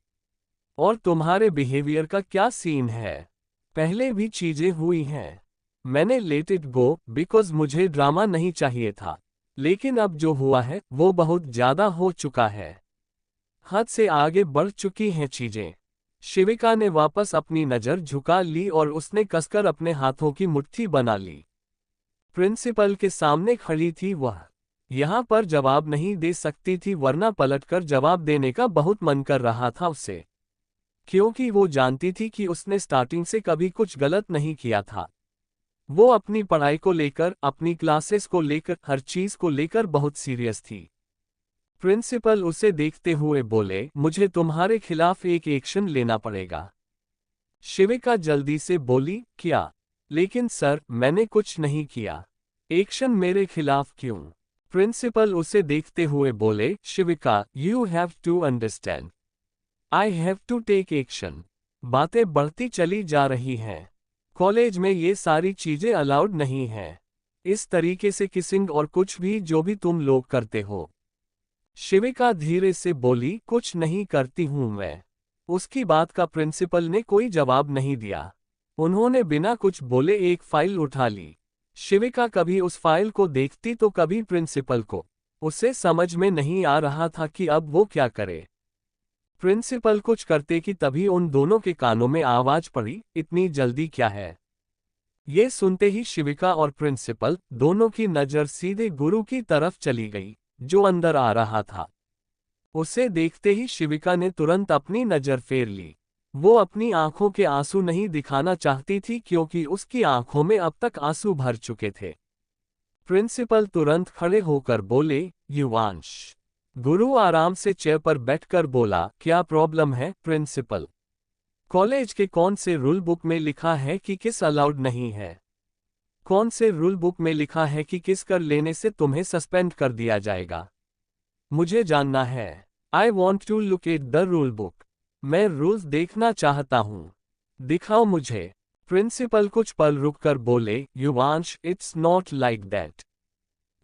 और तुम्हारे बिहेवियर का क्या सीन है? पहले भी चीजें हुई हैं। मैंने लेट इट गो बिकॉज मुझे ड्रामा नहीं चाहिए था। लेकिन अब जो हुआ है वो बहुत ज्यादा हो चुका है। हद से आगे बढ़ चुकी हैं चीजें। शिविका ने वापस अपनी नजर झुका ली और उसने कसकर अपने हाथों की मुट्ठी बना ली। प्रिंसिपल के सामने खड़ी थी वह। यहां पर जवाब नहीं दे सकती थी वरना पलटकर जवाब देने का बहुत मन कर रहा था उसे। क्योंकि वो जानती थी कि उसने स्टार्टिंग से कभी कुछ गलत नहीं किया था। वो अपनी पढ़ाई को लेकर, अपनी क्लासेस को लेकर, हर चीज को लेकर बहुत सीरियस थी। प्रिंसिपल उसे देखते हुए बोले, मुझे तुम्हारे खिलाफ एक एक्शन लेना पड़ेगा। शिविका जल्दी से बोली, क्या? लेकिन सर, मैंने कुछ नहीं किया। एक्शन मेरे खिलाफ क्यों? प्रिंसिपल उसे देखते हुए बोले, Shivika, you have to understand. I have to take action. बातें बढ़ती चली जा रही हैं। कॉलेज में ये सारी चीजें अलाउड नहीं हैं। इस तरीके से किसिंग और कुछ भी जो भी तुम लोग करते हो। शिविका धीरे से बोली, कुछ नहीं करती हूं मैं। उसकी बात का प्रिंसिपल ने कोई जवाब नहीं दिया। उन्होंने बिना कुछ बोले एक फाइल उठा ली। शिविका कभी उस फाइल को देखती तो कभी प्रिंसिपल को। उसे समझ में नहीं आ रहा था कि अब वो क्या करे। प्रिंसिपल कुछ करते कि तभी उन दोनों के कानों में आवाज पड़ी, इतनी जल्दी क्या है? ये सुनते ही शिविका और प्रिंसिपल दोनों की नजर सीधे गुरु की तरफ चली गई, जो अंदर आ रहा था। उसे देखते ही शिविका ने तुरंत अपनी नजर फेर ली। वो अपनी आंखों के आंसू नहीं दिखाना चाहती थी क्योंकि उसकी आंखों में अब तक आंसू भर चुके थे। प्रिंसिपल तुरंत खड़े होकर बोले, युवांश। गुरु आराम से चेयर पर बैठकर बोला, क्या प्रॉब्लम है प्रिंसिपल? कॉलेज के कौन से रूल बुक में लिखा है कि किस अलाउड नहीं है? कौन से रूल बुक में लिखा है कि किस कर लेने से तुम्हें सस्पेंड कर दिया जाएगा? मुझे जानना है। I want to look at the rule book. मैं रूल्स देखना चाहता हूँ। दिखाओ मुझे। प्रिंसिपल कुछ पल रुककर बोले, Yuvansh, it's not like that.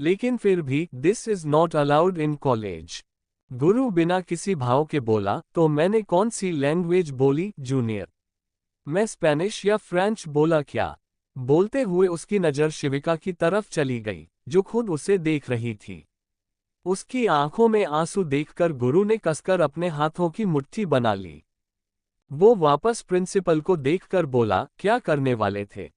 लेकिन फिर भी, this is not allowed in college. गुरु बिना किसी भाव के बोला, तो मैंने कौन सी लैंग्वेज बोली जूनियर? मैं स्पेनिश या फ्रेंच बोला क्या? बोलते हुए उसकी नजर शिविका की तरफ चली गई, जो खुद उसे देख रही थी। उसकी आंखों में आंसू देखकर गुरु ने कसकर अपने हाथों की मुट्ठी बना ली। वो वापस प्रिंसिपल को देखकर बोला, क्या करने वाले थे?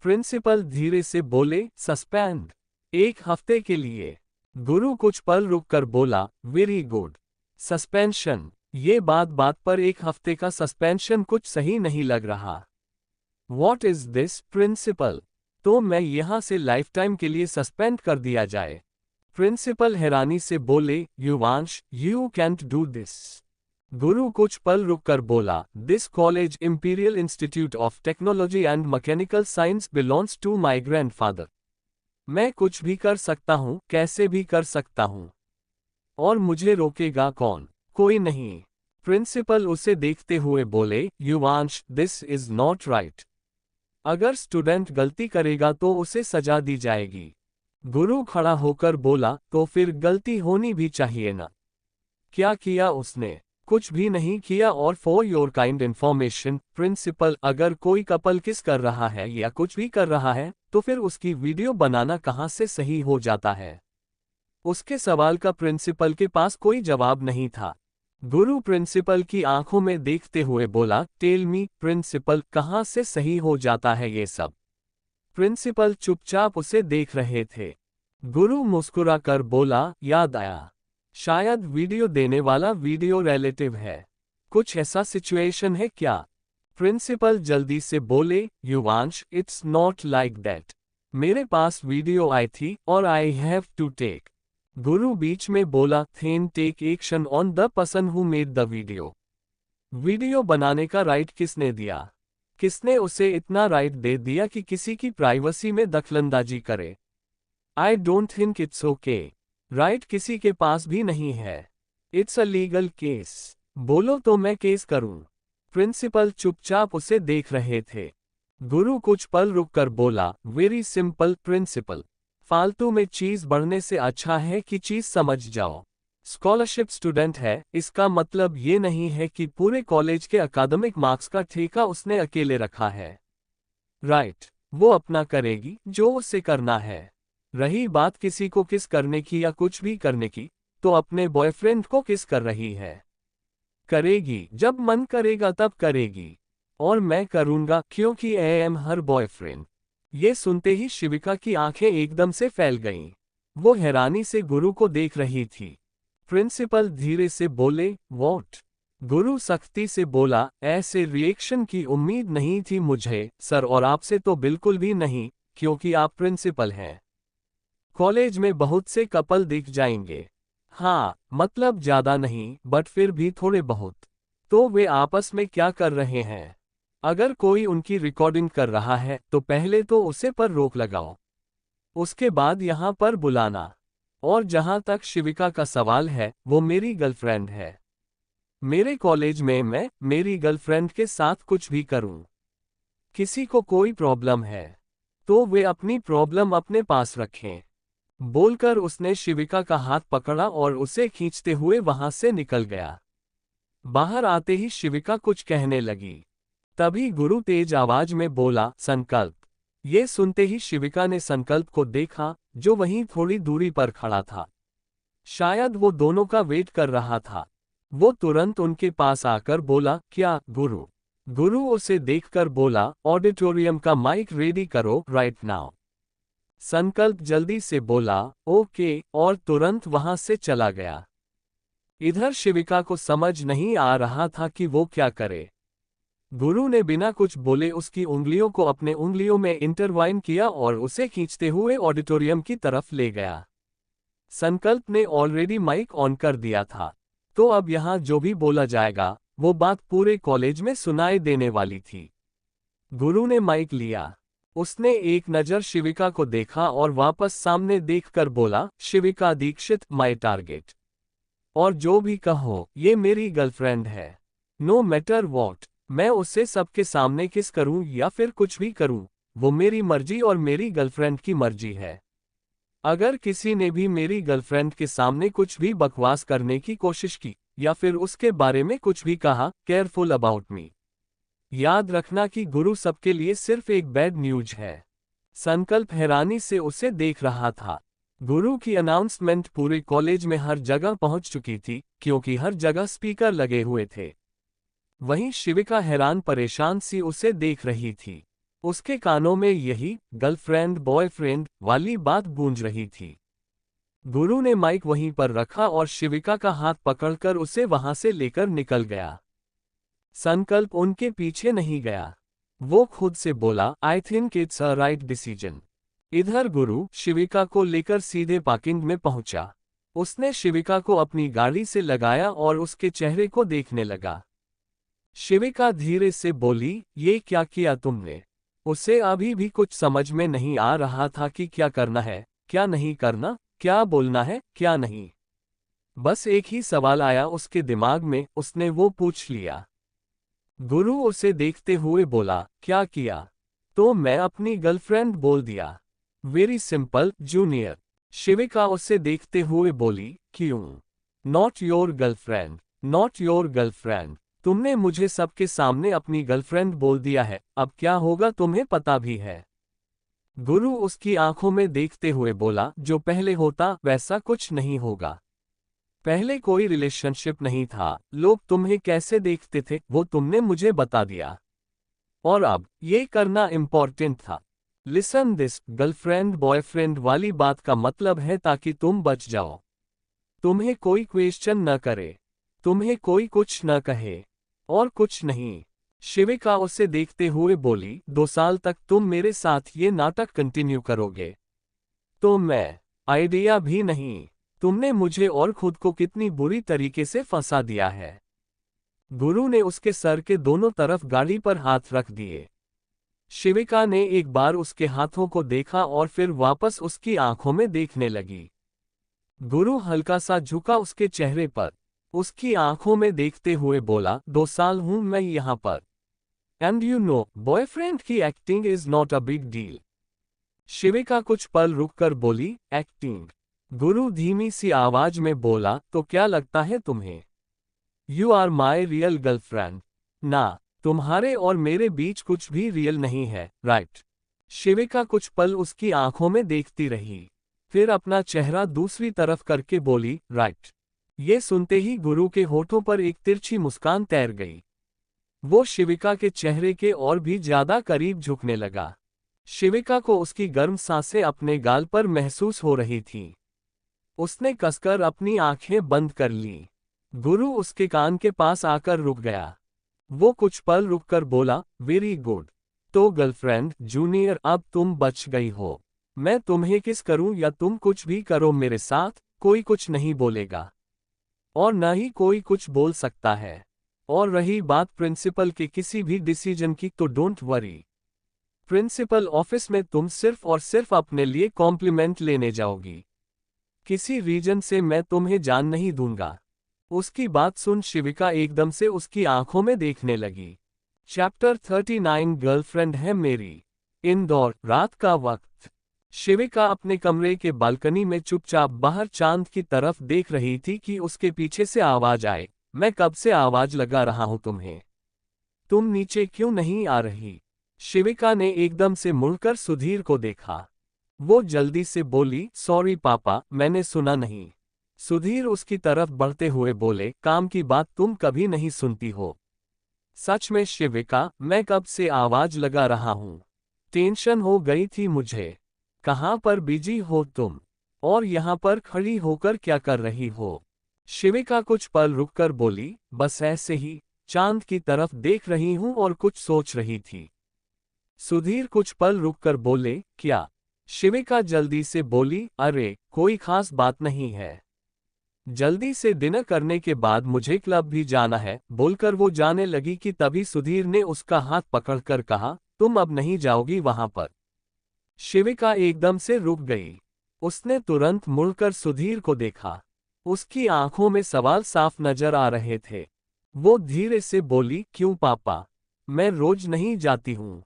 प्रिंसिपल धीरे से बोले, सस्पेंड। 1 हफ्ते के लिए। गुरु कुछ पल रुककर बोला, वेरी गुड। सस्पेंशन। ये बात पर 1 हफ्ते का सस्पेंशन कुछ सही नहीं लग रहा। What is this principle? तो मैं यहां से लाइफ टाइम के लिए सस्पेंड कर दिया जाए? प्रिंसिपल हैरानी से बोले, Yuvansh, you can't do this. Guru कुछ पल रुककर बोला, this college Imperial Institute of Technology and Mechanical Science belongs to my grandfather. मैं कुछ भी कर सकता हूँ, कैसे भी कर सकता हूँ। और मुझे रोकेगा कौन? कोई नहीं। प्रिंसिपल उसे देखते हुए बोले, Yuvansh, this is not right. अगर स्टूडेंट गलती करेगा तो उसे सजा दी जाएगी। गुरु खड़ा होकर बोला, तो फिर गलती होनी भी चाहिए ना? क्या किया उसने? कुछ भी नहीं किया। और for your kind information principal, अगर कोई कपल किस कर रहा है या कुछ भी कर रहा है तो फिर उसकी वीडियो बनाना कहाँ से सही हो जाता है? उसके सवाल का प्रिंसिपल के पास कोई जवाब नहीं था। गुरु प्रिंसिपल की आंखों में देखते हुए बोला, टेल मी प्रिंसिपल, कहाँ से सही हो जाता है ये सब। प्रिंसिपल चुपचाप उसे देख रहे थे। गुरु मुस्कुराकर बोला, याद आया, शायद वीडियो देने वाला वीडियो रिलेटिव है। कुछ ऐसा सिचुएशन है क्या? प्रिंसिपल जल्दी से बोले, Yuvansh, it's not like that. मेरे पास वीडियो आई थी और आई हैव टू टेक। गुरु बीच में बोला, then take action on the person who made the video. Video बनाने का राइट किसने दिया? किसने उसे इतना राइट दे दिया कि किसी की प्राइवेसी में दखलंदाजी करे? I don't think it's okay. Right किसी के पास भी नहीं है। It's a legal case. बोलो तो मैं केस करूं। प्रिंसिपल चुपचाप उसे देख रहे थे। गुरु कुछ पल रुककर बोला, वेरी सिंपल प्रिंसिपल। फालतू में चीज बढ़ने से अच्छा है कि चीज समझ जाओ। स्कॉलरशिप स्टूडेंट है, इसका मतलब ये नहीं है कि पूरे कॉलेज के अकादमिक मार्क्स का ठेका उसने अकेले रखा है। राइट, वो अपना करेगी जो उसे करना है। रही बात किसी को किस करने की या कुछ भी करने की, तो अपने बॉयफ्रेंड को किस कर रही है। करेगी, जब मन करेगा तब करेगी। और मैं करूंगा क्योंकि आई एम हर बॉयफ्रेंड। ये सुनते ही शिविका की आंखें एकदम से फैल गईं। वो हैरानी से गुरु को देख रही थी। प्रिंसिपल धीरे से बोले, व्हाट? गुरु सख्ती से बोला, ऐसे रिएक्शन की उम्मीद नहीं थी मुझे सर, और आपसे तो बिल्कुल भी नहीं, क्योंकि आप प्रिंसिपल हैं। कॉलेज में बहुत से कपल दिख जाएंगे। हाँ, मतलब ज्यादा नहीं, बट फिर भी थोड़े बहुत। तो वे आपस में क्या कर रहे हैं? अगर कोई उनकी रिकॉर्डिंग कर रहा है तो पहले तो उसे पर रोक लगाओ, उसके बाद यहां पर बुलाना। और जहां तक शिविका का सवाल है, वो मेरी गर्लफ्रेंड है। मेरे कॉलेज में मैं मेरी गर्लफ्रेंड के साथ कुछ भी करूं। किसी को कोई प्रॉब्लम है तो वे अपनी प्रॉब्लम अपने पास रखें। बोलकर उसने शिविका का हाथ पकड़ा और उसे खींचते हुए वहां से निकल गया। बाहर आते ही शिविका कुछ कहने लगी। तभी गुरु तेज आवाज में बोला, संकल्प। ये सुनते ही शिविका ने संकल्प को देखा, जो वहीं थोड़ी दूरी पर खड़ा था। शायद वो दोनों का वेट कर रहा था। वो तुरंत उनके पास आकर बोला, क्या गुरु? गुरु उसे देखकर बोला, ऑडिटोरियम का माइक रेडी करो राइट नाउ। संकल्प जल्दी से बोला, ओके, और तुरंत वहां से चला गया। इधर शिविका को समझ नहीं आ रहा था कि वो क्या करे। गुरु ने बिना कुछ बोले उसकी उंगलियों को अपने उंगलियों में इंटरवाइन किया और उसे खींचते हुए ऑडिटोरियम की तरफ ले गया। संकल्प ने ऑलरेडी माइक ऑन कर दिया था, तो अब यहां जो भी बोला जाएगा वो बात पूरे कॉलेज में सुनाई देने वाली थी। गुरु ने माइक लिया। उसने एक नजर शिविका को देखा और वापस सामने देखकर बोला, शिविका दीक्षित, माय टारगेट। और जो भी कहो, ये मेरी गर्लफ्रेंड है। नो मैटर वॉट, मैं उससे सबके सामने किस करूं या फिर कुछ भी करूं, वो मेरी मर्जी और मेरी गर्लफ्रेंड की मर्जी है। अगर किसी ने भी मेरी गर्लफ्रेंड के सामने कुछ भी बकवास करने की कोशिश की या फिर उसके बारे में कुछ भी कहा, केयरफुल अबाउट मी। याद रखना कि गुरु सबके लिए सिर्फ एक बैड न्यूज है। संकल्प हैरानी से उसे देख रहा था। गुरु की अनाउंसमेंट पूरे कॉलेज में हर जगह पहुंच चुकी थी, क्योंकि हर जगह स्पीकर लगे हुए थे। वहीं शिविका हैरान परेशान सी उसे देख रही थी। उसके कानों में यही गर्लफ्रेंड बॉयफ्रेंड वाली बात गूंज रही थी। गुरु ने माइक वहीं पर रखा और शिविका का हाथ पकड़कर उसे वहां से लेकर निकल गया। संकल्प उनके पीछे नहीं गया। वो खुद से बोला, I think it's a right decision. इधर गुरु शिविका को लेकर सीधे पार्किंग में पहुंचा। उसने शिविका को अपनी गाड़ी से लगाया और उसके चेहरे को देखने लगा। शिविका धीरे से बोली, ये क्या किया तुमने? उसे अभी भी कुछ समझ में नहीं आ रहा था कि क्या करना है, क्या नहीं करना, क्या बोलना है, क्या नहीं। बस एक ही सवाल आया उसके दिमाग में, उसने वो पूछ लिया। गुरु उसे देखते हुए बोला, क्या किया? तो मैं अपनी गर्लफ्रेंड बोल दिया। Very simple junior. शिविका उसे देखते हुए बोली, क्यों? Not your girlfriend, not your girlfriend. तुमने मुझे सबके सामने अपनी गर्लफ्रेंड बोल दिया है, अब क्या होगा तुम्हें पता भी है। गुरु उसकी आंखों में देखते हुए बोला, जो पहले होता वैसा कुछ नहीं होगा। पहले कोई रिलेशनशिप नहीं था, लोग तुम्हें कैसे देखते थे वो तुमने मुझे बता दिया। और अब ये करना इम्पोर्टेंट था। लिसन दिस, गर्लफ्रेंड बॉयफ्रेंड वाली बात का मतलब है ताकि तुम बच जाओ। तुम्हें कोई क्वेश्चन न करे, तुम्हें कोई कुछ न कहे, और कुछ नहीं। शिविका उसे देखते हुए बोली, 2 साल तक तुम मेरे साथ ये नाटक कंटिन्यू करोगे? तो मैं आइडिया भी नहीं। तुमने मुझे और खुद को कितनी बुरी तरीके से फंसा दिया है। गुरु ने उसके सर के दोनों तरफ गाड़ी पर हाथ रख दिए। शिविका ने एक बार उसके हाथों को देखा और फिर वापस उसकी आंखों में देखने लगी। गुरु हल्का सा झुका उसके चेहरे पर, उसकी आंखों में देखते हुए बोला, 2 साल हूं मैं यहां पर। एंड यू नो, बॉयफ्रेंड की acting is not a big deal. Shivika कुछ पल रुककर बोली, एक्टिंग? गुरु धीमी सी आवाज में बोला, तो क्या लगता है तुम्हें? You are my real girlfriend. ना, तुम्हारे और मेरे बीच कुछ भी रियल नहीं है, राइट? शिविका कुछ पल उसकी आंखों में देखती रही, फिर अपना चेहरा दूसरी तरफ करके बोली, राइट। ये सुनते ही गुरु के होठों पर एक तिरछी मुस्कान तैर गई। वो शिविका के चेहरे के और भी ज्यादा करीब झुकने लगा। शिविका को उसकी गर्म सांसें अपने गाल पर महसूस हो रही थीं। उसने कसकर अपनी आंखें बंद कर लीं। गुरु उसके कान के पास आकर रुक गया। वो कुछ पल रुककर बोला, वेरी गुड। तो गर्लफ्रेंड जूनियर, अब तुम बच गई हो। मैं तुम्हें किस करूं या तुम कुछ भी करो मेरे साथ, कोई कुछ नहीं बोलेगा। और न ही कोई कुछ बोल सकता है। और रही बात प्रिंसिपल के किसी भी डिसीजन की, तो डोंट वरी। प्रिंसिपल ऑफिस में तुम सिर्फ और सिर्फ अपने लिए कॉम्प्लीमेंट लेने जाओगी। किसी रीजन से मैं तुम्हें जान नहीं दूंगा। उसकी बात सुन शिविका एकदम से उसकी आंखों में देखने लगी। चैप्टर 39 गर्लफ्रेंड है मेरी। इंदौर, रात का वक्त। शिविका अपने कमरे के बालकनी में चुपचाप बाहर चांद की तरफ देख रही थी कि उसके पीछे से आवाज आए, मैं कब से आवाज लगा रहा हूं तुम्हें, तुम नीचे क्यों नहीं आ रही? शिविका ने एकदम से मुड़कर सुधीर को देखा। वो जल्दी से बोली, सॉरी पापा, मैंने सुना नहीं। सुधीर उसकी तरफ बढ़ते हुए बोले, काम की बात तुम कभी नहीं सुनती हो। सच में शिविका, मैं कब से आवाज लगा रहा हूं। टेंशन हो गई थी मुझे। कहां पर बिजी हो तुम? और यहां पर खड़ी होकर क्या कर रही हो? शिविका कुछ पल रुककर बोली, बस ऐसे ही, चांद की तरफ देख रही हूं और कुछ सोच रही थी। सुधीर कुछ पल रुककर बोले, क्या? शिविका जल्दी से बोली, अरे कोई खास बात नहीं है। जल्दी से डिनर करने के बाद मुझे क्लब भी जाना है। बोलकर वो जाने लगी कि तभी सुधीर ने उसका हाथ पकड़कर कहा, तुम अब नहीं जाओगी वहां पर। शिविका एकदम से रुक गई। उसने तुरंत मुड़कर सुधीर को देखा। उसकी आंखों में सवाल साफ नजर आ रहे थे। वो धीरे से बोली, क्यों पापा? मैं रोज नहीं जाती हूँ,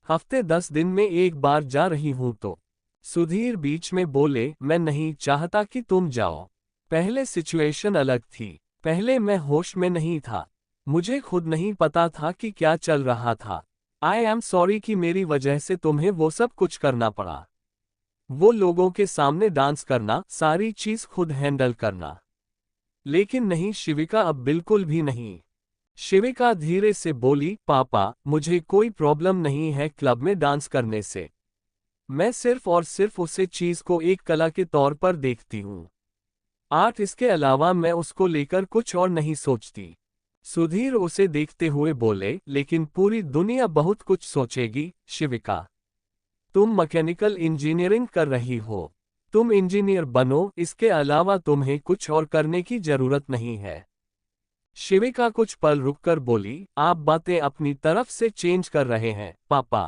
हफ्ते 10 दिन में एक बार जा रही हूँ तो। सुधीर बीच में बोले, मैं नहीं चाहता कि तुम जाओ। पहले सिचुएशन अलग थी। पहले मैं होश में नहीं था। मुझे खुद नहीं पता था कि क्या चल रहा था। आई एम सॉरी कि मेरी वजह से तुम्हें वो सब कुछ करना पड़ा। वो लोगों के सामने डांस करना, सारी चीज खुद हैंडल करना। लेकिन नहीं शिविका, अब बिल्कुल भी नहीं। शिविका धीरे से बोली, पापा, मुझे कोई प्रॉब्लम नहीं है क्लब में डांस करने से। मैं सिर्फ और सिर्फ उसे चीज को एक कला के तौर पर देखती हूँ। आर्ट, इसके अलावा मैं उसको लेकर कुछ और नहीं सोचती। सुधीर उसे देखते हुए बोले, लेकिन पूरी दुनिया बहुत कुछ सोचेगी शिविका। तुम मैकेनिकल इंजीनियरिंग कर रही हो। तुम इंजीनियर बनो, इसके अलावा तुम्हें कुछ और करने की जरूरत नहीं है। शिविका कुछ पल रुककर बोली, आप बातें अपनी तरफ से चेंज कर रहे हैं पापा।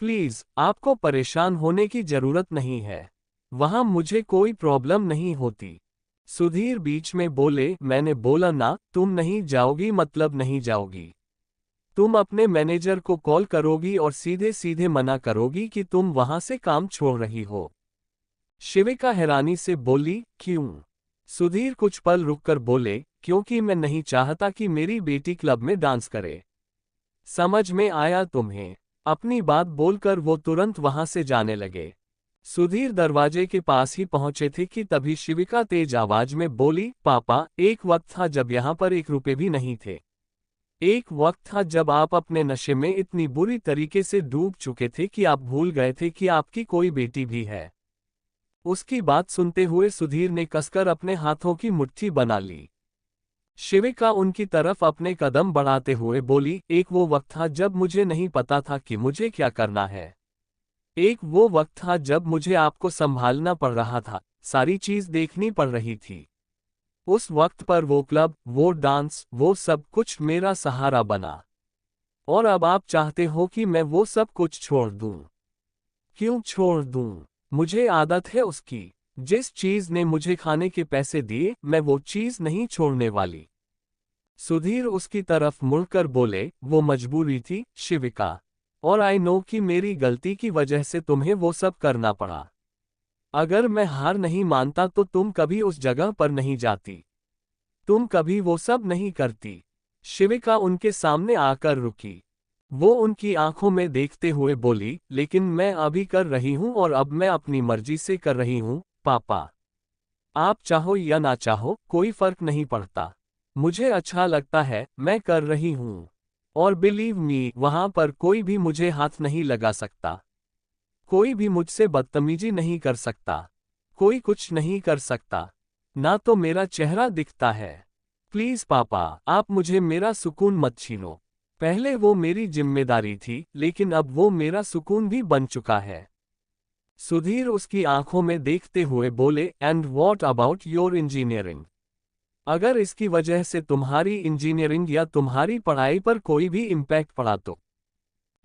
प्लीज, आपको परेशान होने की जरूरत नहीं है। वहां मुझे कोई प्रॉब्लम नहीं होती। सुधीर बीच में बोले, मैंने बोला ना, तुम नहीं जाओगी मतलब नहीं जाओगी। तुम अपने मैनेजर को कॉल करोगी और सीधे सीधे मना करोगी कि तुम वहां से काम छोड़ रही हो। शिविका हैरानी से बोली, क्यों? सुधीर कुछ पल रुककर बोले, क्योंकि मैं नहीं चाहता कि मेरी बेटी क्लब में डांस करे। समझ में आया तुम्हें? अपनी बात बोलकर वो तुरंत वहां से जाने लगे। सुधीर दरवाजे के पास ही पहुंचे थे कि तभी शिविका तेज आवाज में बोली, पापा, एक वक्त था जब यहाँ पर 1 रुपए भी नहीं थे। एक वक्त था जब आप अपने नशे में इतनी बुरी तरीके से डूब चुके थे कि आप भूल गए थे कि आपकी कोई बेटी भी है। उसकी बात सुनते हुए सुधीर ने कसकर अपने हाथों की मुट्ठी बना ली। शिविका उनकी तरफ अपने कदम बढ़ाते हुए बोली, एक वो वक्त था जब मुझे नहीं पता था कि मुझे क्या करना है। एक वो वक्त था जब मुझे आपको संभालना पड़ रहा था, सारी चीज देखनी पड़ रही थी। उस वक्त पर वो क्लब, वो डांस, वो सब कुछ मेरा सहारा बना। और अब आप चाहते हो कि मैं वो सब कुछ छोड़ दूं। क्यों छोड़ दूं? मुझे आदत है उसकी। जिस चीज ने मुझे खाने के पैसे दिए, मैं वो चीज नहीं छोड़ने वाली। सुधीर उसकी तरफ मुड़कर बोले, वो मजबूरी थी, शिविका। और आई नो कि मेरी गलती की वजह से तुम्हें वो सब करना पड़ा। अगर मैं हार नहीं मानता तो तुम कभी उस जगह पर नहीं जाती। तुम कभी वो सब नहीं करती। शिविका उनके सामने आकर रुकी। वो उनकी आंखों में देखते हुए बोली, लेकिन मैं अभी कर रही हूं और अब मैं अपनी मर्जी से कर रही हूं, पापा। आप चाहो या ना चाहो, कोई फर्क नहीं पड़ता। मुझे अच्छा लगता है, मैं कर रही हूं। और बिलीव मी, वहां पर कोई भी मुझे हाथ नहीं लगा सकता। कोई भी मुझसे बदतमीजी नहीं कर सकता। कोई कुछ नहीं कर सकता। ना तो मेरा चेहरा दिखता है। प्लीज पापा, आप मुझे मेरा सुकून मत छीनो। पहले वो मेरी जिम्मेदारी थी, लेकिन अब वो मेरा सुकून भी बन चुका है। सुधीर उसकी आंखों में देखते हुए बोले, and what about your engineering? अगर इसकी वजह से तुम्हारी इंजीनियरिंग या तुम्हारी पढ़ाई पर कोई भी इम्पैक्ट पड़ा तो?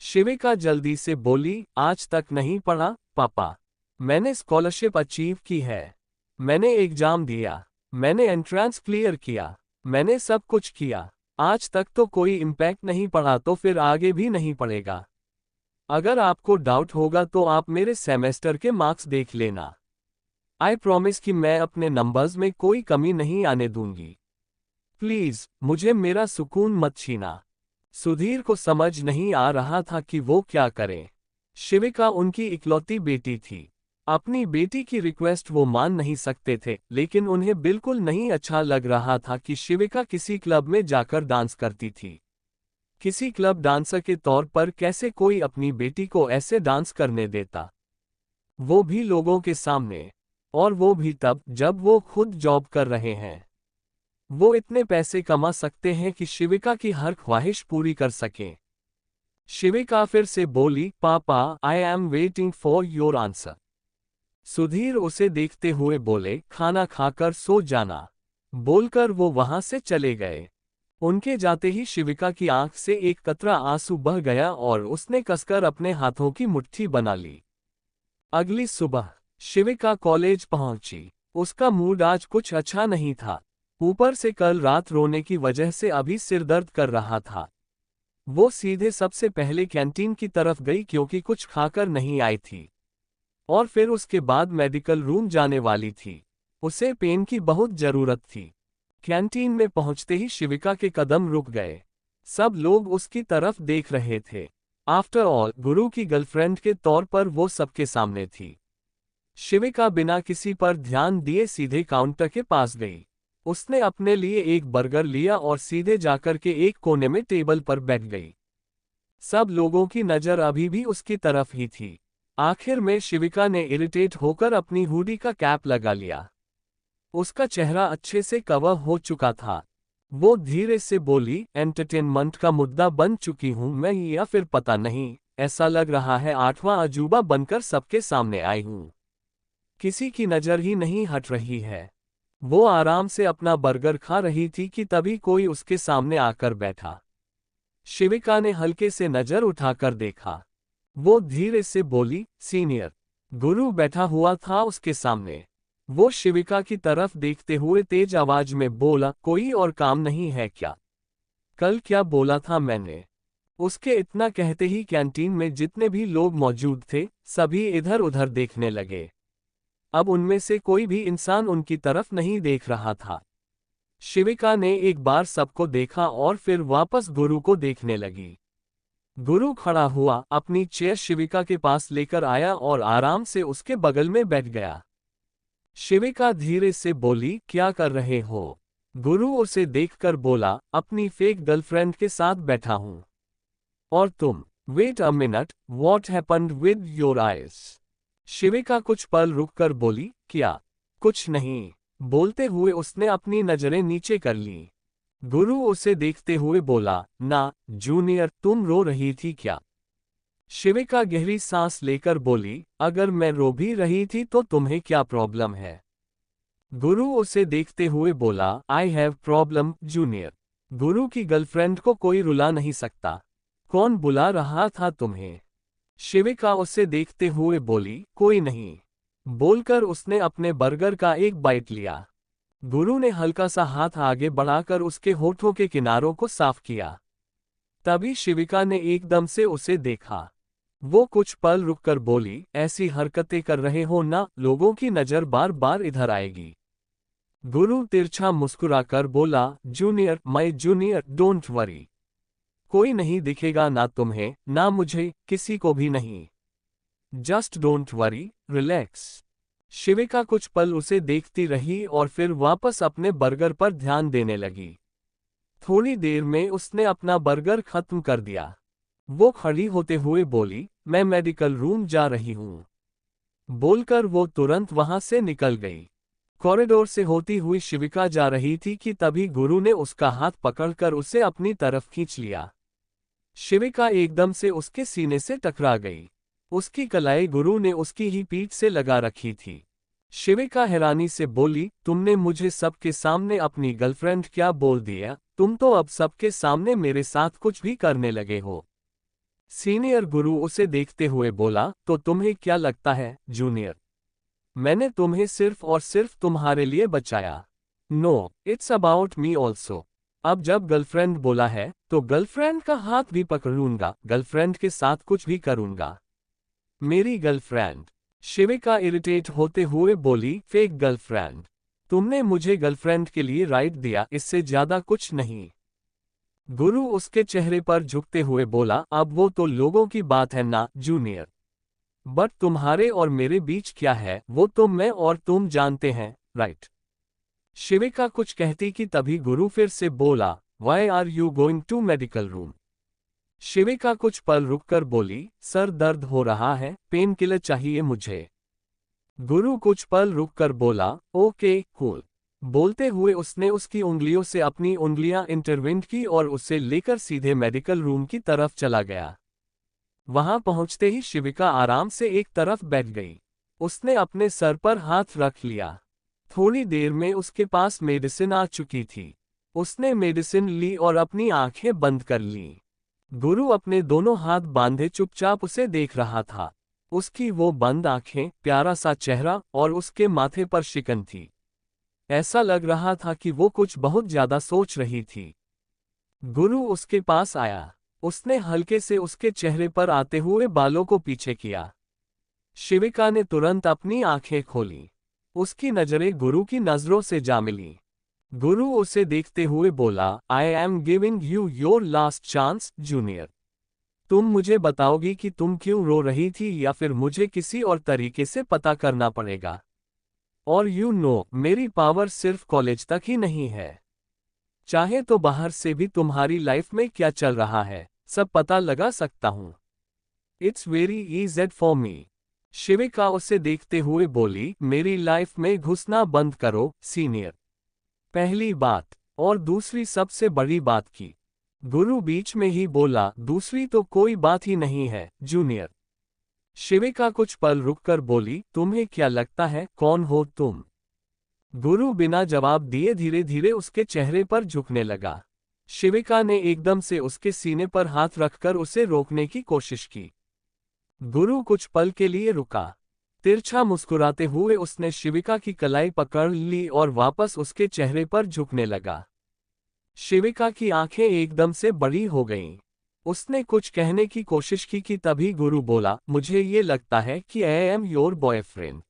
शिविका जल्दी से बोली, आज तक नहीं पढ़ा, पापा। मैंने स्कॉलरशिप अचीव की है। मैंने एग्जाम दिया। मैंने एंट्रेंस क्लियर किया। मैंने सब कुछ किया। आज तक तो कोई इम्पैक्ट नहीं पड़ा तो फिर आगे भी नहीं पड़ेगा। अगर आपको डाउट होगा तो आप मेरे सेमेस्टर के मार्क्स देख लेना। आई प्रॉमिस कि मैं अपने नंबर्स में कोई कमी नहीं आने दूंगी। प्लीज, मुझे मेरा सुकून मत छीना। सुधीर को समझ नहीं आ रहा था कि वो क्या करे। शिविका उनकी इकलौती बेटी थी। अपनी बेटी की रिक्वेस्ट वो मान नहीं सकते थे, लेकिन उन्हें बिल्कुल नहीं अच्छा लग रहा था कि शिविका किसी क्लब में जाकर डांस करती थी। किसी क्लब डांसर के तौर पर कैसे कोई अपनी बेटी को ऐसे डांस करने देता, वो भी लोगों के सामने। और वो भी तब जब वो खुद जॉब कर रहे हैं। वो इतने पैसे कमा सकते हैं कि शिविका की हर ख्वाहिश पूरी कर सकें। शिविका फिर से बोली, पापा, आई am waiting for your answer. Sudhir उसे देखते हुए बोले, खाना खाकर सो जाना। बोलकर वो वहां से चले गए। उनके जाते ही शिविका की आंख से एक कतरा आंसू बह गया और उसने कसकर अपने हाथों की मुट्ठी बना ली। अगली सुबह शिविका कॉलेज पहुंची। उसका मूड आज कुछ अच्छा नहीं था। ऊपर से कल रात रोने की वजह से अभी सिर दर्द कर रहा था। वो सीधे सबसे पहले कैंटीन की तरफ गई क्योंकि कुछ खाकर नहीं आई थी। और फिर उसके बाद मेडिकल रूम जाने वाली थी। उसे पेन की बहुत जरूरत थी। कैंटीन में पहुंचते ही शिविका के कदम रुक गए। सब लोग उसकी तरफ देख रहे थे। आफ्टर ऑल, गुरु की गर्लफ्रेंड के तौर पर वो सबके सामने थी। शिविका बिना किसी पर ध्यान दिए सीधे काउंटर के पास गई। उसने अपने लिए एक बर्गर लिया और सीधे जाकर के एक कोने में टेबल पर बैठ गई। सब लोगों की नज़र अभी भी उसकी तरफ ही थी। आखिर में शिविका ने इरिटेट होकर अपनी हुडी का कैप लगा लिया। उसका चेहरा अच्छे से कवर हो चुका था। वो धीरे से बोली, एंटरटेनमेंट का मुद्दा बन चुकी हूं मैं, या फिर पता नहीं, ऐसा लग रहा है 8वां अजूबा बनकर सबके सामने आई हूं। किसी की नज़र ही नहीं हट रही है। वो आराम से अपना बर्गर खा रही थी कि तभी कोई उसके सामने आकर बैठा। शिविका ने हल्के से नजर उठाकर देखा। वो धीरे से बोली, सीनियर। गुरु बैठा हुआ था उसके सामने। वो शिविका की तरफ देखते हुए तेज आवाज में बोला, कोई और काम नहीं है क्या? कल क्या बोला था मैंने? उसके इतना कहते ही कैंटीन में जितने भी लोग मौजूद थे, सभी इधर उधर देखने लगे। अब उनमें से कोई भी इंसान उनकी तरफ नहीं देख रहा था। शिविका ने एक बार सबको देखा और फिर वापस गुरु को देखने लगी। गुरु खड़ा हुआ, अपनी चेयर शिविका के पास लेकर आया और आराम से उसके बगल में बैठ गया। शिविका धीरे से बोली, क्या कर रहे हो? गुरु उसे देखकर बोला, अपनी फेक गर्लफ्रेंड के साथ बैठा हूं। और तुम? Wait a minute, what happened with your eyes? Shivika कुछ पल रुककर बोली, क्या? कुछ नहीं। बोलते हुए उसने अपनी नजरें नीचे कर ली। गुरु उसे देखते हुए बोला, ना जूनियर, तुम रो रही थी क्या? शिविका गहरी सांस लेकर बोली, अगर मैं रो भी रही थी तो तुम्हें क्या प्रॉब्लम है? गुरु उसे देखते हुए बोला, आई हैव प्रॉब्लम जूनियर। गुरु की गर्लफ्रेंड को कोई रुला नहीं सकता। कौन बुला रहा था तुम्हें? शिविका उसे देखते हुए बोली, कोई नहीं। बोलकर उसने अपने बर्गर का एक बाइट लिया। गुरु ने हल्का सा हाथ आगे बढ़ाकर उसके होठों के किनारों को साफ किया। तभी शिविका ने एकदम से उसे देखा। वो कुछ पल रुककर बोली, ऐसी हरकतें कर रहे हो ना, लोगों की नजर बार बार इधर आएगी। गुरु तिरछा मुस्कुराकर बोला, junior, my junior, don't worry. कोई नहीं दिखेगा, ना तुम्हें ना मुझे, किसी को भी नहीं। Just don't worry, relax. Shivika कुछ पल उसे देखती रही और फिर वापस अपने बर्गर पर ध्यान देने लगी। थोड़ी देर में उसने अपना बर्गर खत्म कर दिया। वो खड़ी होते हुए बोली, मैं मेडिकल रूम जा रही हूं। बोलकर वो तुरंत वहां से निकल गई। कॉरिडोर से होती हुई शिविका जा रही थी कि तभी गुरु ने उसका हाथ पकड़कर उसे अपनी तरफ खींच लिया। शिविका एकदम से उसके सीने से टकरा गई। उसकी कलाई गुरु ने उसकी ही पीठ से लगा रखी थी। शिविका हैरानी से बोली, तुमने मुझे सबके सामने अपनी गर्लफ्रेंड क्या बोल दिया? तुम तो अब सबके सामने मेरे साथ कुछ भी करने लगे हो। सीनियर गुरु उसे देखते हुए बोला, तो तुम्हें क्या लगता है जूनियर? मैंने तुम्हें सिर्फ और सिर्फ तुम्हारे लिए बचाया। No, it's about me also. अब जब गर्लफ्रेंड बोला है तो गर्लफ्रेंड का हाथ भी पकड़ूंगा, गर्लफ्रेंड के साथ कुछ भी करूंगा। मेरी गर्लफ्रेंड। शिविका इरिटेट होते हुए बोली, फेक गर्लफ्रेंड। तुमने मुझे गर्लफ्रेंड के लिए राइट दिया, इससे ज्यादा कुछ नहीं। गुरु उसके चेहरे पर झुकते हुए बोला, अब वो तो लोगों की बात है ना जूनियर, बट तुम्हारे और मेरे बीच क्या है वो तो मैं और तुम जानते हैं, राइट? शिविका कुछ कहती कि तभी गुरु फिर से बोला, why are you going to medical room? Shivika कुछ पल रुककर बोली, सर दर्द हो रहा है, पेन किलर चाहिए मुझे। गुरु कुछ पल रुककर बोला, ओके कूल। बोलते हुए उसने उसकी उंगलियों से अपनी उंगलियां इंटरविंड की और उसे लेकर सीधे मेडिकल रूम की तरफ चला गया। वहां पहुंचते ही शिविका आराम से एक तरफ बैठ गई। उसने अपने सर पर हाथ रख लिया। थोड़ी देर में उसके पास मेडिसिन आ चुकी थी। उसने मेडिसिन ली और अपनी आंखें बंद कर लीं। गुरु अपने दोनों हाथ बांधे चुपचाप उसे देख रहा था। उसकी वो बंद आंखें, प्यारा सा चेहरा और उसके माथे पर शिकन थी। ऐसा लग रहा था कि वो कुछ बहुत ज्यादा सोच रही थी। गुरु उसके पास आया। उसने हल्के से उसके चेहरे पर आते हुए बालों को पीछे किया। शिविका ने तुरंत अपनी आंखें खोली। उसकी नजरें गुरु की नजरों से जा मिली। गुरु उसे देखते हुए बोला, I am giving you your last chance junior. तुम मुझे बताओगी कि तुम क्यों रो रही थी या फिर मुझे किसी और तरीके से पता करना पड़ेगा? और यू नो, मेरी पावर सिर्फ कॉलेज तक ही नहीं है। चाहे तो बाहर से भी तुम्हारी लाइफ में क्या चल रहा है सब पता लगा सकता हूं। It's very easy for me. Shivika उसे देखते हुए बोली, मेरी लाइफ में घुसना बंद करो सीनियर। पहली बात। और दूसरी सबसे बड़ी बात की। गुरु बीच में ही बोला, दूसरी तो कोई बात ही नहीं है जूनियर। शिविका कुछ पल रुककर बोली, तुम्हें क्या लगता है कौन हो तुम? गुरु बिना जवाब दिए धीरे धीरे उसके चेहरे पर झुकने लगा। शिविका ने एकदम से उसके सीने पर हाथ रखकर उसे रोकने की कोशिश की। गुरु कुछ पल के लिए रुका। तिरछा मुस्कुराते हुए उसने शिविका की कलाई पकड़ ली और वापस उसके चेहरे पर झुकने लगा। शिविका की आंखें एकदम से बड़ी हो गईं। उसने कुछ कहने की कोशिश की कि तभी गुरु बोला, मुझे ये लगता है कि आई एम योर बॉयफ्रेंड।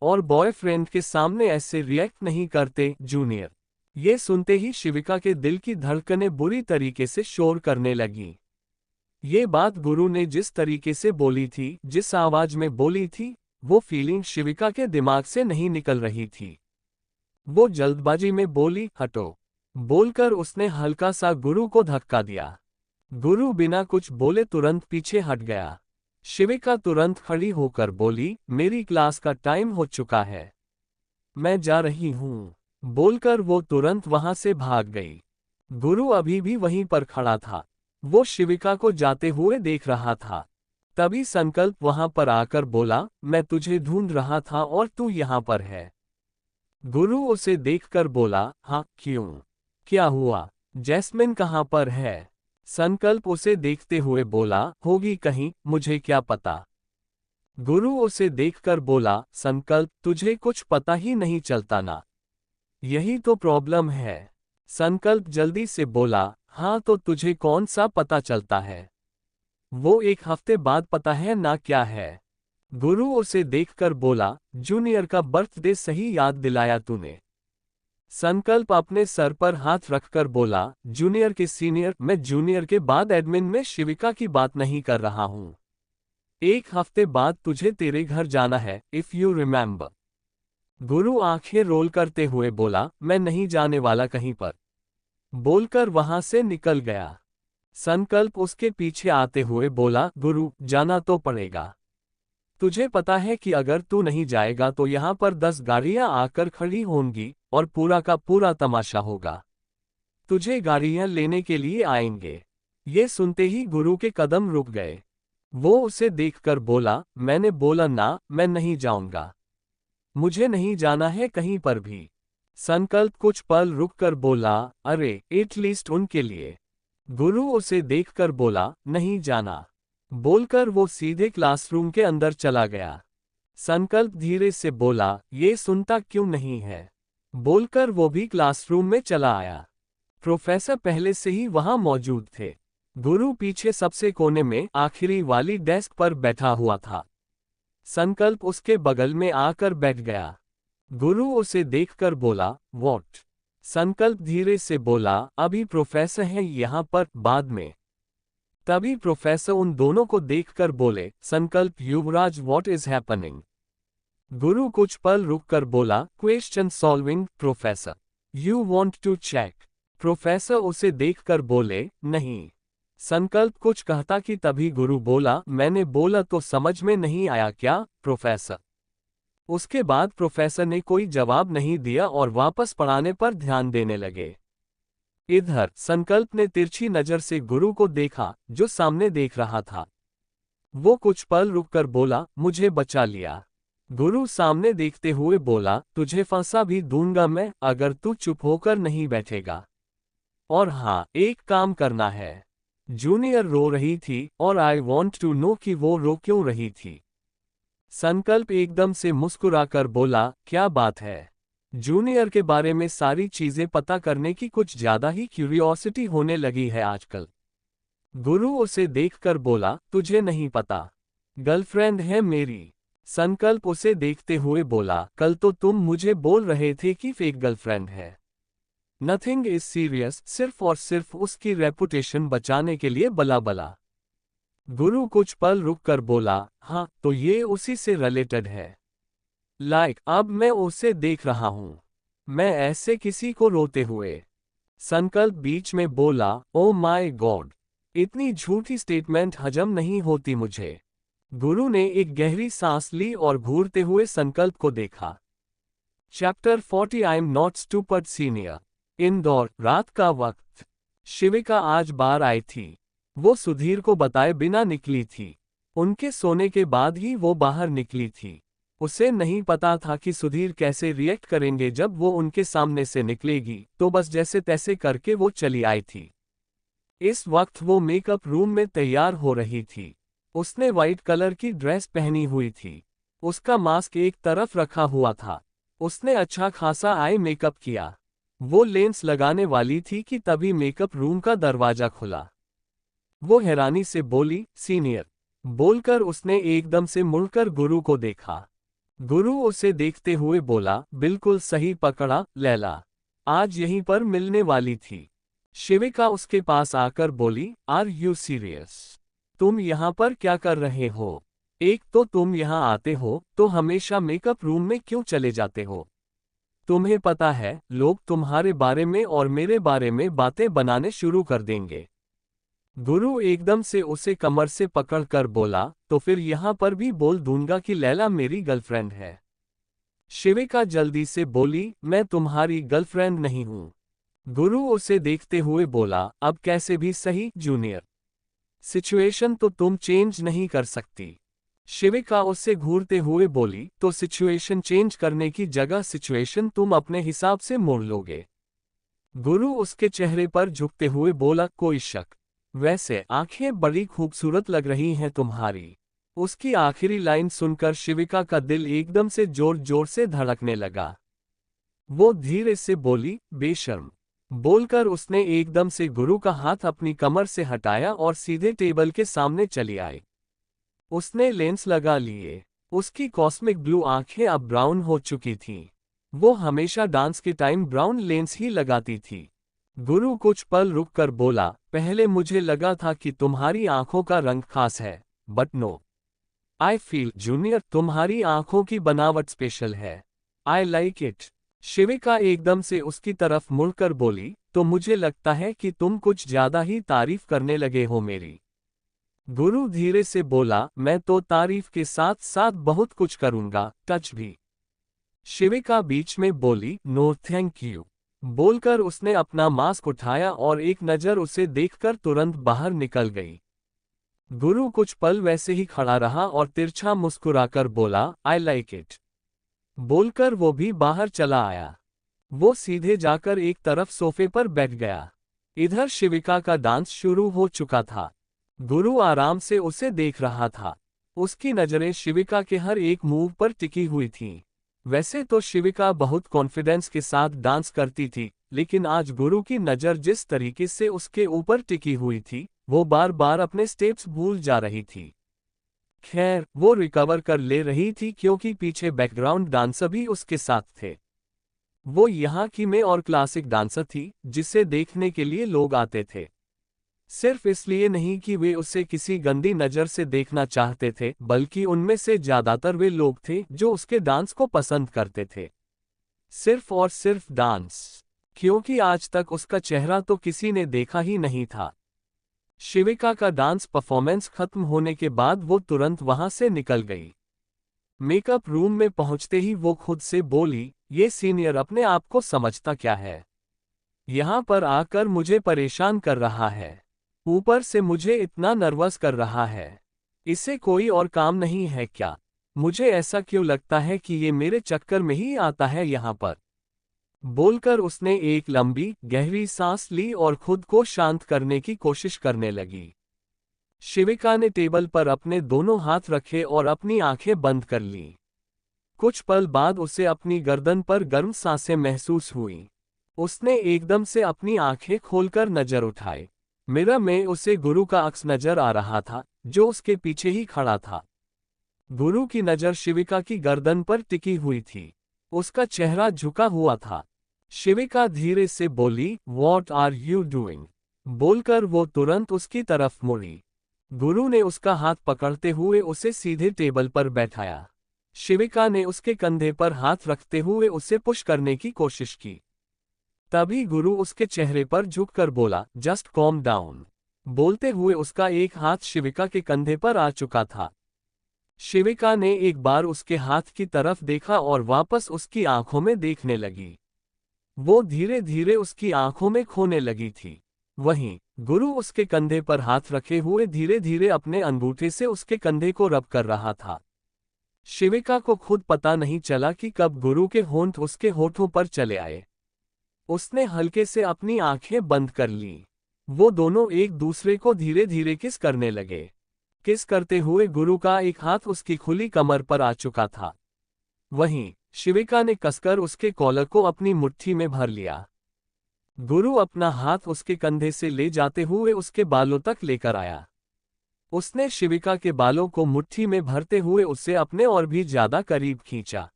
और बॉयफ्रेंड के सामने ऐसे रिएक्ट नहीं करते जूनियर। ये सुनते ही शिविका के दिल की धड़कनें बुरी तरीके से शोर करने लगीं। ये बात गुरु ने जिस तरीके से बोली थी, जिस आवाज में बोली थी, वो फीलिंग शिविका के दिमाग से नहीं निकल रही थी। वो जल्दबाजी में बोली, हटो। बोलकर उसने हल्का सा गुरु को धक्का दिया। गुरु बिना कुछ बोले तुरंत पीछे हट गया। शिविका तुरंत खड़ी होकर बोली, मेरी क्लास का टाइम हो चुका है, मैं जा रही हूँ। बोलकर वो तुरंत वहां से भाग गई। गुरु अभी भी वहीं पर खड़ा था। वो शिविका को जाते हुए देख रहा था। तभी संकल्प वहां पर आकर बोला, मैं तुझे ढूंढ रहा था और तू यहाँ पर है। गुरु उसे देखकर बोला, हाँ क्यों, क्या हुआ, जैस्मिन कहाँ पर है? संकल्प उसे देखते हुए बोला, होगी कहीं, मुझे क्या पता। गुरु उसे देखकर बोला, संकल्प तुझे कुछ पता ही नहीं चलता ना, यही तो प्रॉब्लम है। संकल्प जल्दी से बोला, हाँ तो तुझे कौन सा पता चलता है? वो 1 हफ्ते बाद पता है ना क्या है। गुरु उसे देखकर बोला, जूनियर का बर्थडे सही याद दिलाया तूने। संकल्प अपने सर पर हाथ रखकर बोला, जूनियर के सीनियर, मैं जूनियर के बाद एडमिन में शिविका की बात नहीं कर रहा हूं। 1 हफ्ते बाद तुझे तेरे घर जाना है, इफ यू रिमेंबर। गुरु आंखें रोल करते हुए बोला, मैं नहीं जाने वाला कहीं पर। बोलकर वहां से निकल गया। संकल्प उसके पीछे आते हुए बोला, गुरु जाना तो पड़ेगा। तुझे पता है कि अगर तू नहीं जाएगा तो यहाँ पर 10 गाड़ियां आकर खड़ी होंगी और पूरा का पूरा तमाशा होगा। तुझे गाड़ियां लेने के लिए आएंगे। ये सुनते ही गुरु के कदम रुक गए। वो उसे देखकर बोला, मैंने बोला ना, मैं नहीं जाऊंगा। मुझे नहीं जाना है कहीं पर भी। संकल्प कुछ पल रुककर बोला, अरे एटलीस्ट उनके लिए। गुरु उसे देखकर बोला, नहीं जाना। बोलकर वो सीधे क्लासरूम के अंदर चला गया। संकल्प धीरे से बोला, ये सुनता क्यों नहीं है? बोलकर वो भी क्लासरूम में चला आया। प्रोफेसर पहले से ही वहां मौजूद थे। गुरु पीछे सबसे कोने में आखिरी वाली डेस्क पर बैठा हुआ था। संकल्प उसके बगल में आकर बैठ गया। गुरु उसे देखकर बोला, व्हाट? संकल्प धीरे से बोला, अभी प्रोफेसर हैं यहाँ पर, बाद में। तभी प्रोफेसर उन दोनों को देखकर बोले, संकल्प, युवराज, व्हाट इज हैपनिंग? गुरु कुछ पल रुककर बोला, question solving professor. You want to check? Professor उसे देखकर बोले, नहीं। संकल्प कुछ कहता कि तभी गुरु बोला, मैंने बोला तो समझ में नहीं आया क्या, प्रोफेसर? उसके बाद प्रोफेसर ने कोई जवाब नहीं दिया और वापस पढ़ाने पर ध्यान देने लगे। इधर संकल्प ने तिरछी नजर से गुरु को देखा, जो सामने देख रहा था। वो कुछ पल रुककर बोला, मुझे बचा लिया। गुरु सामने देखते हुए बोला, तुझे फंसा भी दूंगा मैं, अगर तू चुप होकर नहीं बैठेगा। और हाँ, एक काम करना है। जूनियर रो रही थी और आई वॉन्ट टू नो कि वो रो क्यों रही थी। संकल्प एकदम से मुस्कुराकर बोला, क्या बात है? जूनियर के बारे में सारी चीजें पता करने की कुछ ज्यादा ही क्यूरियोसिटी होने लगी है आजकल। गुरु उसे देखकर बोला, तुझे नहीं पता, गर्लफ्रेंड है मेरी। संकल्प उसे देखते हुए बोला, कल तो तुम मुझे बोल रहे थे कि फेक गर्लफ्रेंड है। नथिंग इज सीरियस, सिर्फ और सिर्फ उसकी रेपुटेशन बचाने के लिए बला बला। गुरु कुछ पल रुककर बोला, हाँ तो ये उसी से रिलेटेड है। अब मैं उसे देख रहा हूं। मैं ऐसे किसी को रोते हुए। संकल्प बीच में बोला, ओ माय गॉड, इतनी झूठी स्टेटमेंट हजम नहीं होती मुझे। गुरु ने एक गहरी सांस ली और घूरते हुए संकल्प को देखा। Chapter 40 I am not stupid senior. Indore, रात का वक्त। शिविका आज बाहर आई थी। वो सुधीर को बताए बिना निकली थी। उनके सोने के बाद ही वो बाहर निकली थी। उसे नहीं पता था कि सुधीर कैसे रिएक्ट करेंगे जब वो उनके सामने से निकलेगी, तो बस जैसे तैसे करके वो चली आई थी। इस वक्त वो मेकअप रूम में तैयार हो रही थी। उसने व्हाइट कलर की ड्रेस पहनी हुई थी। उसका मास्क एक तरफ रखा हुआ था। उसने अच्छा खासा आई मेकअप किया। वो लेंस लगाने वाली थी कि तभी मेकअप रूम का दरवाजा खुला। वो हैरानी से बोली, सीनियर। बोलकर उसने एकदम से मुड़कर गुरु को देखा। गुरु उसे देखते हुए बोला, बिल्कुल सही पकड़ा लैला, आज यहीं पर मिलने वाली थी। शिविका उसके पास आकर बोली, आर यू सीरियस? तुम यहाँ पर क्या कर रहे हो? एक तो तुम यहाँ आते हो तो हमेशा मेकअप रूम में क्यों चले जाते हो? तुम्हें पता है लोग तुम्हारे बारे में और मेरे बारे में बातें बनाने शुरू कर देंगे। गुरु एकदम से उसे कमर से पकड़कर बोला, तो फिर यहाँ पर भी बोल दूंगा कि लैला मेरी गर्लफ्रेंड है। शिविका जल्दी से बोली, मैं तुम्हारी गर्लफ्रेंड नहीं हूँ। गुरु उसे देखते हुए बोला, अब कैसे भी सही जूनियर। सिचुएशन तो तुम चेंज नहीं कर सकती। शिविका उससे घूरते हुए बोली, तो सिचुएशन चेंज करने की जगह सिचुएशन तुम अपने हिसाब से मोड़ लोगे। गुरु उसके चेहरे पर झुकते हुए बोला, कोई शक? वैसे आंखें बड़ी खूबसूरत लग रही हैं तुम्हारी। उसकी आखिरी लाइन सुनकर शिविका का दिल एकदम से जोर जोर से धड़कने लगा। वो धीरे से बोली, बेशर्म। बोलकर उसने एकदम से गुरु का हाथ अपनी कमर से हटाया और सीधे टेबल के सामने चली आई। उसने लेंस लगा लिए। उसकी कॉस्मिक ब्लू आंखें अब ब्राउन हो चुकी थीं। वो हमेशा डांस के टाइम ब्राउन लेंस ही लगाती थी। गुरु कुछ पल रुककर बोला, पहले मुझे लगा था कि तुम्हारी आंखों का रंग खास है, but no. I feel junior तुम्हारी आंखों की बनावट स्पेशल है। I like it. शिविका एकदम से उसकी तरफ मुड़कर बोली, तो मुझे लगता है कि तुम कुछ ज्यादा ही तारीफ करने लगे हो मेरी। गुरु धीरे से बोला, मैं तो तारीफ के साथ साथ बहुत कुछ करूंगा, टच भी। शिविका बीच में बोली, नो थैंक यू। बोलकर उसने अपना मास्क उठाया और एक नज़र उसे देखकर तुरंत बाहर निकल गई। गुरु कुछ पल वैसे ही खड़ा रहा और तिरछा मुस्कुराकर बोला, आई लाइक इट। बोलकर वो भी बाहर चला आया। वो सीधे जाकर एक तरफ सोफे पर बैठ गया। इधर शिविका का डांस शुरू हो चुका था। गुरु आराम से उसे देख रहा था। उसकी नजरें शिविका के हर एक मूव पर टिकी हुई थीं। वैसे तो शिविका बहुत कॉन्फिडेंस के साथ डांस करती थी, लेकिन आज गुरु की नज़र जिस तरीके से उसके ऊपर टिकी हुई थी, वो बार बार अपने स्टेप्स भूल जा रही थी। खैर, वो रिकवर कर ले रही थी क्योंकि पीछे बैकग्राउंड डांसर भी उसके साथ थे। वो यहाँ की में और क्लासिक डांसर थी, जिसे देखने के लिए लोग आते थे। सिर्फ इसलिए नहीं कि वे उसे किसी गंदी नज़र से देखना चाहते थे, बल्कि उनमें से ज्यादातर वे लोग थे जो उसके डांस को पसंद करते थे। सिर्फ और सिर्फ डांस, क्योंकि आज तक उसका चेहरा तो किसी ने देखा ही नहीं था। शिविका का डांस परफॉर्मेंस खत्म होने के बाद वो तुरंत वहां से निकल गई। मेकअप रूम में पहुंचते ही वो खुद से बोली, ये सीनियर अपने आप को समझता क्या है? यहां पर आकर मुझे परेशान कर रहा है। ऊपर से मुझे इतना नर्वस कर रहा है। इसे कोई और काम नहीं है क्या? मुझे ऐसा क्यों लगता है कि ये मेरे चक्कर में ही आता है यहाँ पर? बोलकर उसने एक लंबी गहरी सांस ली और खुद को शांत करने की कोशिश करने लगी। शिविका ने टेबल पर अपने दोनों हाथ रखे और अपनी आंखें बंद कर लीं। कुछ पल बाद उसे अपनी गर्दन पर गर्म सांसें महसूस हुईं। उसने एकदम से अपनी आंखें खोलकर नजर उठाई। मिरर में उसे गुरु का अक्स नजर आ रहा था, जो उसके पीछे ही खड़ा था। गुरु की नजर शिविका की गर्दन पर टिकी हुई थी। उसका चेहरा झुका हुआ था। शिविका धीरे से बोली, वॉट आर यू डूइंग? बोलकर वो तुरंत उसकी तरफ मुड़ी। गुरु ने उसका हाथ पकड़ते हुए उसे सीधे टेबल पर बैठाया। शिविका ने उसके कंधे पर हाथ रखते हुए उसे पुश करने की कोशिश की। तभी गुरु उसके चेहरे पर झुककर बोला, जस्ट कॉम डाउन। बोलते हुए उसका एक हाथ शिविका के कंधे पर आ चुका था। शिविका ने एक बार उसके हाथ की तरफ देखा और वापस उसकी आंखों में देखने लगी। वो धीरे धीरे उसकी आंखों में खोने लगी थी। वहीं गुरु उसके कंधे पर हाथ रखे हुए धीरे धीरे अपने अंगूठे से उसके कंधे को रब कर रहा था। शिविका को खुद पता नहीं चला कि कब गुरु के होंठ उसके होठों पर चले आए। उसने हल्के से अपनी आंखें बंद कर लीं। वो दोनों एक दूसरे को धीरे धीरे किस करने लगे। किस करते हुए गुरु का एक हाथ उसकी खुली कमर पर आ चुका था। वहीं शिविका ने कसकर उसके कॉलर को अपनी मुट्ठी में भर लिया। गुरु अपना हाथ उसके कंधे से ले जाते हुए उसके बालों तक लेकर आया। उसने शिविका के बालों को मुट्ठी में भरते हुए उसे अपने और भी ज्यादा करीब खींचा।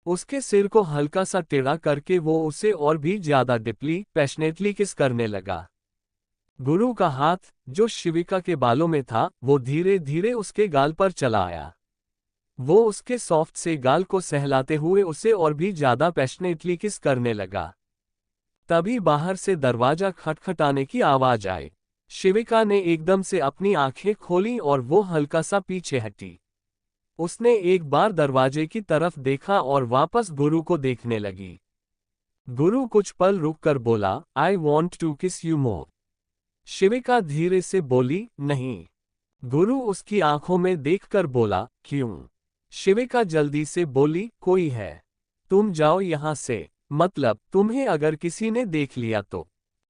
उसके सिर को हल्का सा टेढ़ा करके वो उसे और भी ज्यादा डीपली पैशनेटली किस करने लगा। गुरु का हाथ, जो शिविका के बालों में था, वो धीरे धीरे उसके गाल पर चला आया। वो उसके सॉफ्ट से गाल को सहलाते हुए उसे और भी ज्यादा पैशनेटली किस करने लगा। तभी बाहर से दरवाजा खटखटाने की आवाज आई। शिविका ने एकदम से अपनी आंखें खोलीं और वो हल्का सा पीछे हटी। उसने एक बार दरवाजे की तरफ देखा और वापस गुरु को देखने लगी। गुरु कुछ पल रुककर बोला, आई वॉन्ट टू किस यू मोर। शिविका धीरे से बोली, नहीं। गुरु उसकी आंखों में देखकर बोला, क्यों? शिविका जल्दी से बोली, कोई है। तुम जाओ यहां से, मतलब तुम्हें अगर किसी ने देख लिया तो।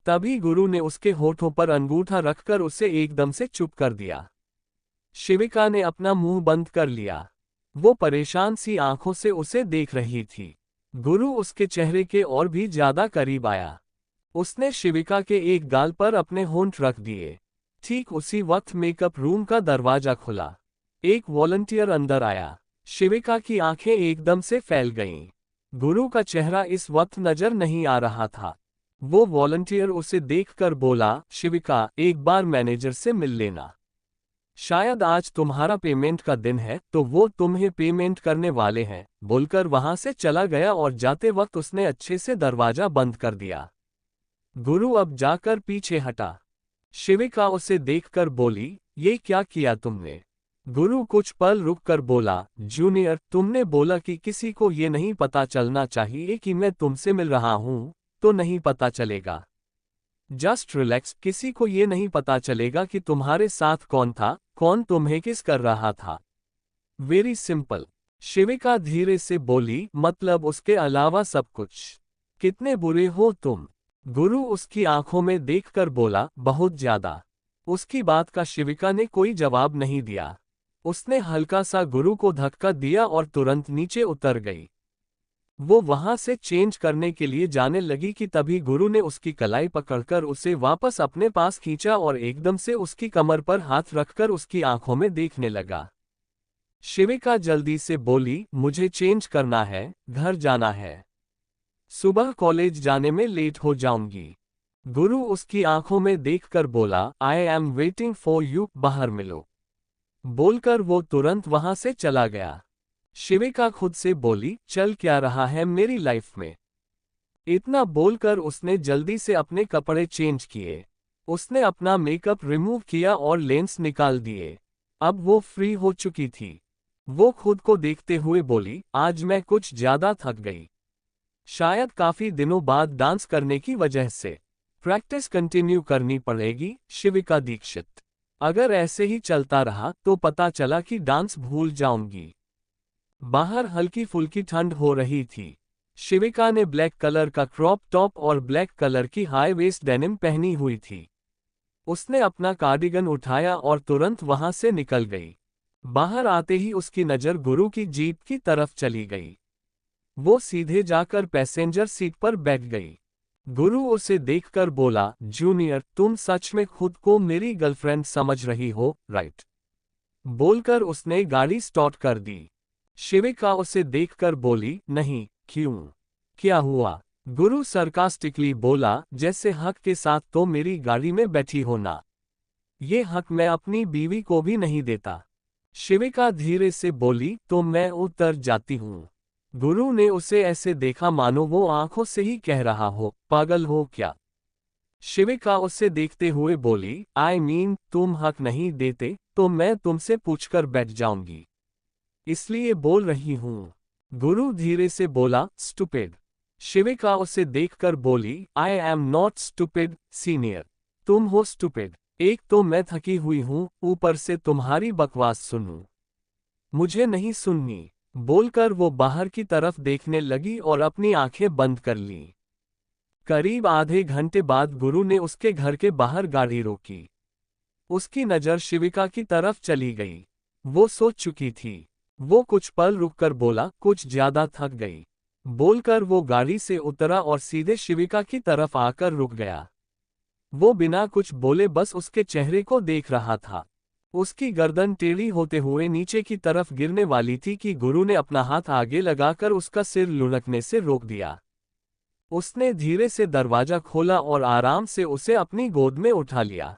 तभी गुरु ने उसके होठों पर अंगूठा रखकर उसे एकदम से चुप कर दिया। शिविका ने अपना मुंह बंद कर लिया। वो परेशान सी आंखों से उसे देख रही थी। गुरु उसके चेहरे के और भी ज्यादा करीब आया। उसने शिविका के एक गाल पर अपने होंठ रख दिए। ठीक उसी वक्त मेकअप रूम का दरवाजा खुला। एक वॉलंटियर अंदर आया। शिविका की आंखें एकदम से फैल गईं। गुरु का चेहरा इस वक्त नजर नहीं आ रहा था। वो वॉलंटियर उसे देखकर बोला, शिविका, एक बार मैनेजर से मिल लेना। शायद आज तुम्हारा पेमेंट का दिन है, तो वो तुम्हें पेमेंट करने वाले हैं, बोलकर वहां से चला गया और जाते वक्त उसने अच्छे से दरवाजा बंद कर दिया। गुरु अब जाकर पीछे हटा। शिविका उसे देखकर बोली, ये क्या किया तुमने? गुरु कुछ पल रुककर बोला, जूनियर, तुमने बोला कि किसी को ये नहीं पता चलना चाहिए कि मैं तुमसे मिल रहा हूं, तो नहीं पता चलेगा। जस्ट रिलैक्स, किसी को ये नहीं पता चलेगा कि तुम्हारे साथ कौन था, कौन तुम्हें किस कर रहा था। Very simple. शिविका धीरे से बोली, मतलब उसके अलावा सब कुछ। कितने बुरे हो तुम? गुरु उसकी आंखों में देखकर बोला, बहुत ज्यादा। उसकी बात का शिविका ने कोई जवाब नहीं दिया। उसने हल्का सा गुरु को धक्का दिया और तुरंत नीचे उतर गई। वो वहां से चेंज करने के लिए जाने लगी कि तभी गुरु ने उसकी कलाई पकड़कर उसे वापस अपने पास खींचा और एकदम से उसकी कमर पर हाथ रखकर उसकी आंखों में देखने लगा। शिविका जल्दी से बोली, मुझे चेंज करना है, घर जाना है। सुबह कॉलेज जाने में लेट हो जाऊंगी। गुरु उसकी आंखों में देखकर बोला, आई एम वेटिंग फॉर यू, बाहर मिलो। बोलकर वो तुरंत वहां से चला गया। शिविका खुद से बोली, चल क्या रहा है मेरी लाइफ में। इतना बोलकर उसने जल्दी से अपने कपड़े चेंज किए। उसने अपना मेकअप रिमूव किया और लेंस निकाल दिए। अब वो फ्री हो चुकी थी। वो खुद को देखते हुए बोली, आज मैं कुछ ज्यादा थक गई। शायद काफी दिनों बाद डांस करने की वजह से। प्रैक्टिस कंटिन्यू करनी पड़ेगी। शिविका दीक्षित। अगर ऐसे ही चलता रहा तो पता चला कि डांस भूल जाऊंगी। बाहर हल्की फुल्की ठंड हो रही थी। शिविका ने ब्लैक कलर का क्रॉप टॉप और ब्लैक कलर की हाई वेस्ट डेनिम पहनी हुई थी। उसने अपना कार्डिगन उठाया और तुरंत वहां से निकल गई। बाहर आते ही उसकी नजर गुरु की जीप की तरफ चली गई। वो सीधे जाकर पैसेंजर सीट पर बैठ गई। गुरु उसे देखकर बोला, जूनियर, तुम सच में खुद को मेरी गर्लफ्रेंड समझ रही हो, राइट? बोलकर उसने गाड़ी स्टार्ट कर दी। शिविका उसे देखकर बोली, नहीं, क्यों? क्या हुआ? गुरु सरकास्टिकली बोला, जैसे हक के साथ तो मेरी गाड़ी में बैठी हो ना। ये हक मैं अपनी बीवी को भी नहीं देता। शिविका धीरे से बोली, तो मैं उतर जाती हूँ। गुरु ने उसे ऐसे देखा मानो वो आंखों से ही कह रहा हो, पागल हो क्या? शिविका उसे देखते हुए बोली, आई मीन, तुम हक नहीं देते तो मैं तुमसे पूछकर बैठ जाऊंगी, इसलिए बोल रही हूं। गुरु धीरे से बोला, स्टूपिड। शिविका उसे देखकर बोली, I am not stupid, senior. तुम हो स्टूपिड। एक तो मैं थकी हुई हूं, ऊपर से तुम्हारी बकवास सुनूं। मुझे नहीं सुननी। बोलकर वो बाहर की तरफ देखने लगी और अपनी आंखें बंद कर लीं। करीब आधे घंटे बाद गुरु ने उसके घर के बाहर गाड़ी रोकी। उसकी नजर शिविका की तरफ चली गई। वो सोच चुकी थी। वो कुछ पल रुककर बोला, कुछ ज्यादा थक गई। बोलकर वो गाड़ी से उतरा और सीधे शिविका की तरफ आकर रुक गया। वो बिना कुछ बोले बस उसके चेहरे को देख रहा था। उसकी गर्दन टेढ़ी होते हुए नीचे की तरफ गिरने वाली थी कि गुरु ने अपना हाथ आगे लगाकर उसका सिर लुढ़कने से रोक दिया। उसने धीरे से दरवाजा खोला और आराम से उसे अपनी गोद में उठा लिया।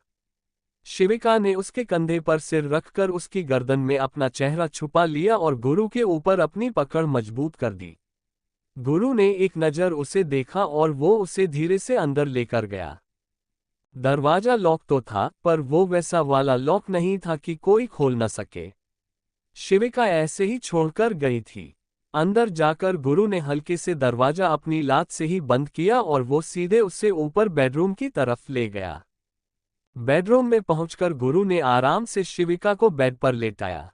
शिविका ने उसके कंधे पर सिर रखकर उसकी गर्दन में अपना चेहरा छुपा लिया और गुरु के ऊपर अपनी पकड़ मजबूत कर दी। गुरु ने एक नज़र उसे देखा और वो उसे धीरे से अंदर लेकर गया। दरवाजा लॉक तो था, पर वो वैसा वाला लॉक नहीं था कि कोई खोल न सके। शिविका ऐसे ही छोड़कर गई थी। अंदर जाकर गुरु ने हल्के से दरवाजा अपनी लात से ही बंद किया और वो सीधे उससे ऊपर बेडरूम की तरफ ले गया। बेडरूम में पहुंचकर गुरु ने आराम से शिविका को बेड पर लेटाया।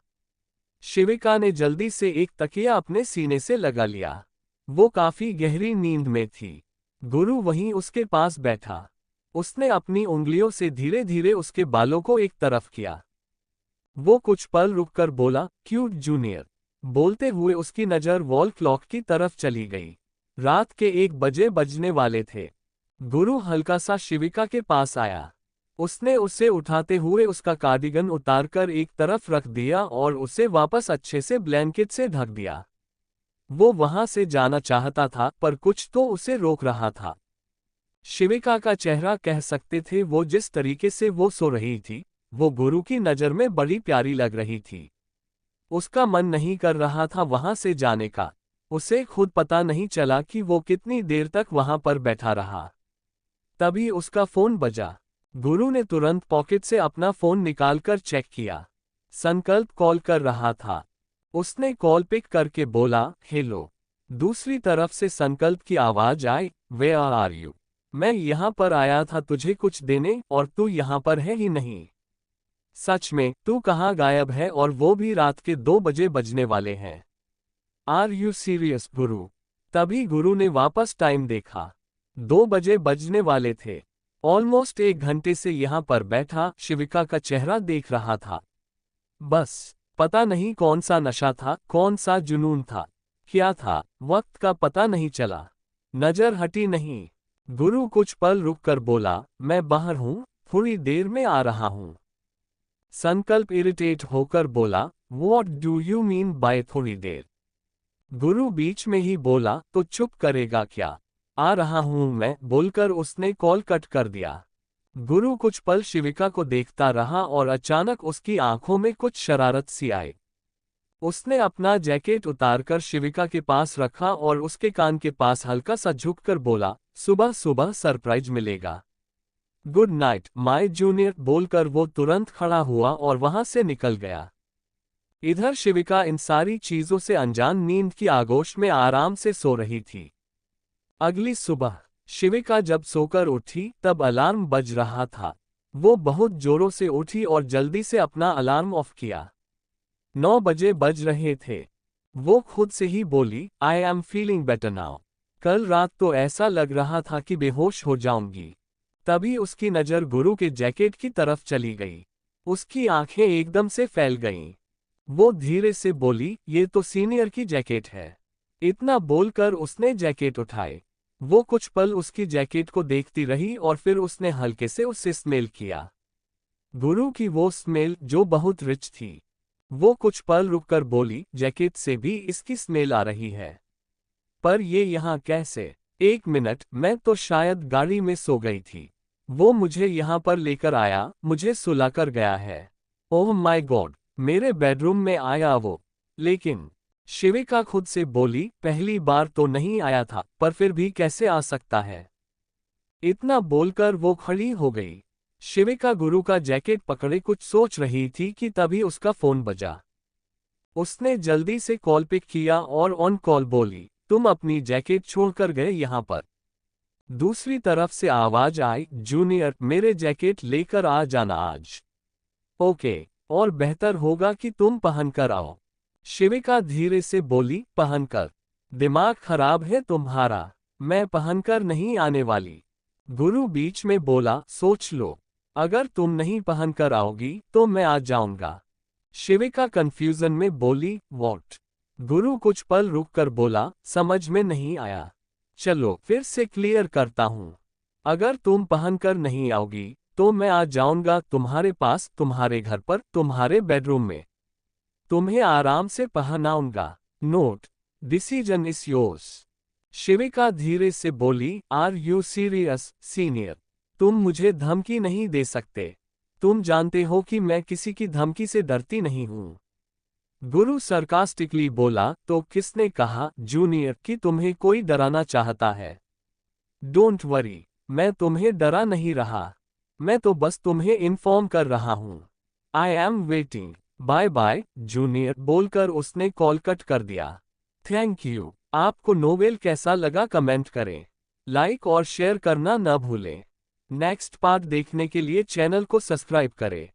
शिविका ने जल्दी से एक तकिया अपने सीने से लगा लिया। वो काफी गहरी नींद में थी। गुरु वहीं उसके पास बैठा। उसने अपनी उंगलियों से धीरे धीरे उसके बालों को एक तरफ किया। वो कुछ पल रुककर बोला, क्यूट जूनियर। बोलते हुए उसकी नज़र वॉल क्लॉक की तरफ चली गई। रात के 1 बजे बजने वाले थे। गुरु हल्का सा शिविका के पास आया। उसने उसे उठाते हुए उसका कार्डिगन उतारकर एक तरफ रख दिया और उसे वापस अच्छे से ब्लैंकेट से ढक दिया। वो वहां से जाना चाहता था, पर कुछ तो उसे रोक रहा था। शिविका का चेहरा कह सकते थे वो जिस तरीके से वो सो रही थी, वो गुरु की नज़र में बड़ी प्यारी लग रही थी। उसका मन नहीं कर रहा था वहां से जाने का। उसे खुद पता नहीं चला कि वो कितनी देर तक वहां पर बैठा रहा। तभी उसका फोन बजा। गुरु ने तुरंत पॉकेट से अपना फोन निकालकर चेक किया। संकल्प कॉल कर रहा था। उसने कॉल पिक करके बोला, हेलो। दूसरी तरफ से संकल्प की आवाज आई, वेयर आर यू? मैं यहाँ पर आया था तुझे कुछ देने और तू यहाँ पर है ही नहीं। सच में तू कहाँ गायब है, और वो भी रात के 2 बजे बजने वाले हैं। आर यू सीरियस गुरु? तभी गुरु ने वापस टाइम देखा। 2 बजे बजने वाले थे। ऑलमोस्ट 1 घंटे से यहाँ पर बैठा शिविका का चेहरा देख रहा था। बस पता नहीं कौन सा नशा था, कौन सा जुनून था, क्या था, वक्त का पता नहीं चला। नजर हटी नहीं। गुरु कुछ पल रुककर बोला, मैं बाहर हूं, थोड़ी देर में आ रहा हूं। संकल्प इरिटेट होकर बोला, what do you mean by थोड़ी देर? गुरु बीच में ही बोला, तो चुप करेगा क्या? आ रहा हूं मैं, बोलकर उसने कॉल कट कर दिया। गुरु कुछ पल शिविका को देखता रहा और अचानक उसकी आंखों में कुछ शरारत सी आई। उसने अपना जैकेट उतारकर शिविका के पास रखा और उसके कान के पास हल्का सा झुककर बोला, सुबह सुबह सरप्राइज मिलेगा। गुड नाइट माय जूनियर, बोलकर वो तुरंत खड़ा हुआ और वहां से निकल गया। इधर शिविका इन सारी चीजों से अनजान नींद की आगोश में आराम से सो रही थी। अगली सुबह शिविका जब सोकर उठी तब अलार्म बज रहा था। वो बहुत जोरों से उठी और जल्दी से अपना अलार्म ऑफ किया। 9 बजे बज रहे थे। वो खुद से ही बोली, I am feeling better now. कल रात तो ऐसा लग रहा था कि बेहोश हो जाऊंगी। तभी उसकी नज़र गुरु के जैकेट की तरफ चली गई। उसकी आंखें एकदम से फैल गईं। वो धीरे से बोली, ये तो सीनियर की जैकेट है। इतना बोलकर उसने जैकेट उठाए। वो कुछ पल उसकी जैकेट को देखती रही और फिर उसने हल्के से उससे स्मेल किया। गुरु की वो स्मेल जो बहुत रिच थी। वो कुछ पल रुककर बोली, जैकेट से भी इसकी स्मेल आ रही है। पर ये यहाँ कैसे? 1 मिनट, मैं तो शायद गाड़ी में सो गई थी। वो मुझे यहाँ पर लेकर आया, मुझे सुलाकर गया है। ओह माय गॉड, मेरे बेडरूम में आया वो। लेकिन शिविका खुद से बोली, पहली बार तो नहीं आया था, पर फिर भी कैसे आ सकता है? इतना बोलकर वो खड़ी हो गई। शिविका गुरु का जैकेट पकड़े कुछ सोच रही थी कि तभी उसका फोन बजा। उसने जल्दी से कॉल पिक किया और ऑन कॉल बोली, तुम अपनी जैकेट छोड़कर गए यहाँ पर। दूसरी तरफ से आवाज आई, जूनियर मेरे जैकेट लेकर आ जाना आज। ओके, और बेहतर होगा कि तुम पहन कर आओ। शिविका धीरे से बोली, पहनकर? दिमाग खराब है तुम्हारा? मैं पहनकर नहीं आने वाली। गुरु बीच में बोला, सोच लो, अगर तुम नहीं पहनकर आओगी तो मैं आ जाऊंगा। शिविका कंफ्यूजन में बोली, व्हाट? गुरु कुछ पल रुककर बोला, समझ में नहीं आया। चलो फिर से क्लियर करता हूं। अगर तुम पहनकर नहीं आओगी तो मैं आ जाऊंगा तुम्हारे पास, तुम्हारे घर पर, तुम्हारे बेडरूम में। तुम्हें आराम से पहनाऊंगा। Note, decision is yours. Shivika धीरे से बोली, आर यू सीरियस सीनियर? तुम मुझे धमकी नहीं दे सकते। तुम जानते हो कि मैं किसी की धमकी से डरती नहीं हूं। गुरु सरकास्टिकली बोला, तो किसने कहा जूनियर कि तुम्हें कोई डराना चाहता है? डोंट वरी, मैं तुम्हें डरा नहीं रहा। मैं तो बस तुम्हें इन्फॉर्म कर रहा हूं। I am waiting. Bye bye junior बोलकर उसने कॉल कट कर दिया। Thank you. आपको नोवेल कैसा लगा कमेंट करें। लाइक और शेयर करना न भूलें। नेक्स्ट पार्ट देखने के लिए चैनल को सब्सक्राइब करें।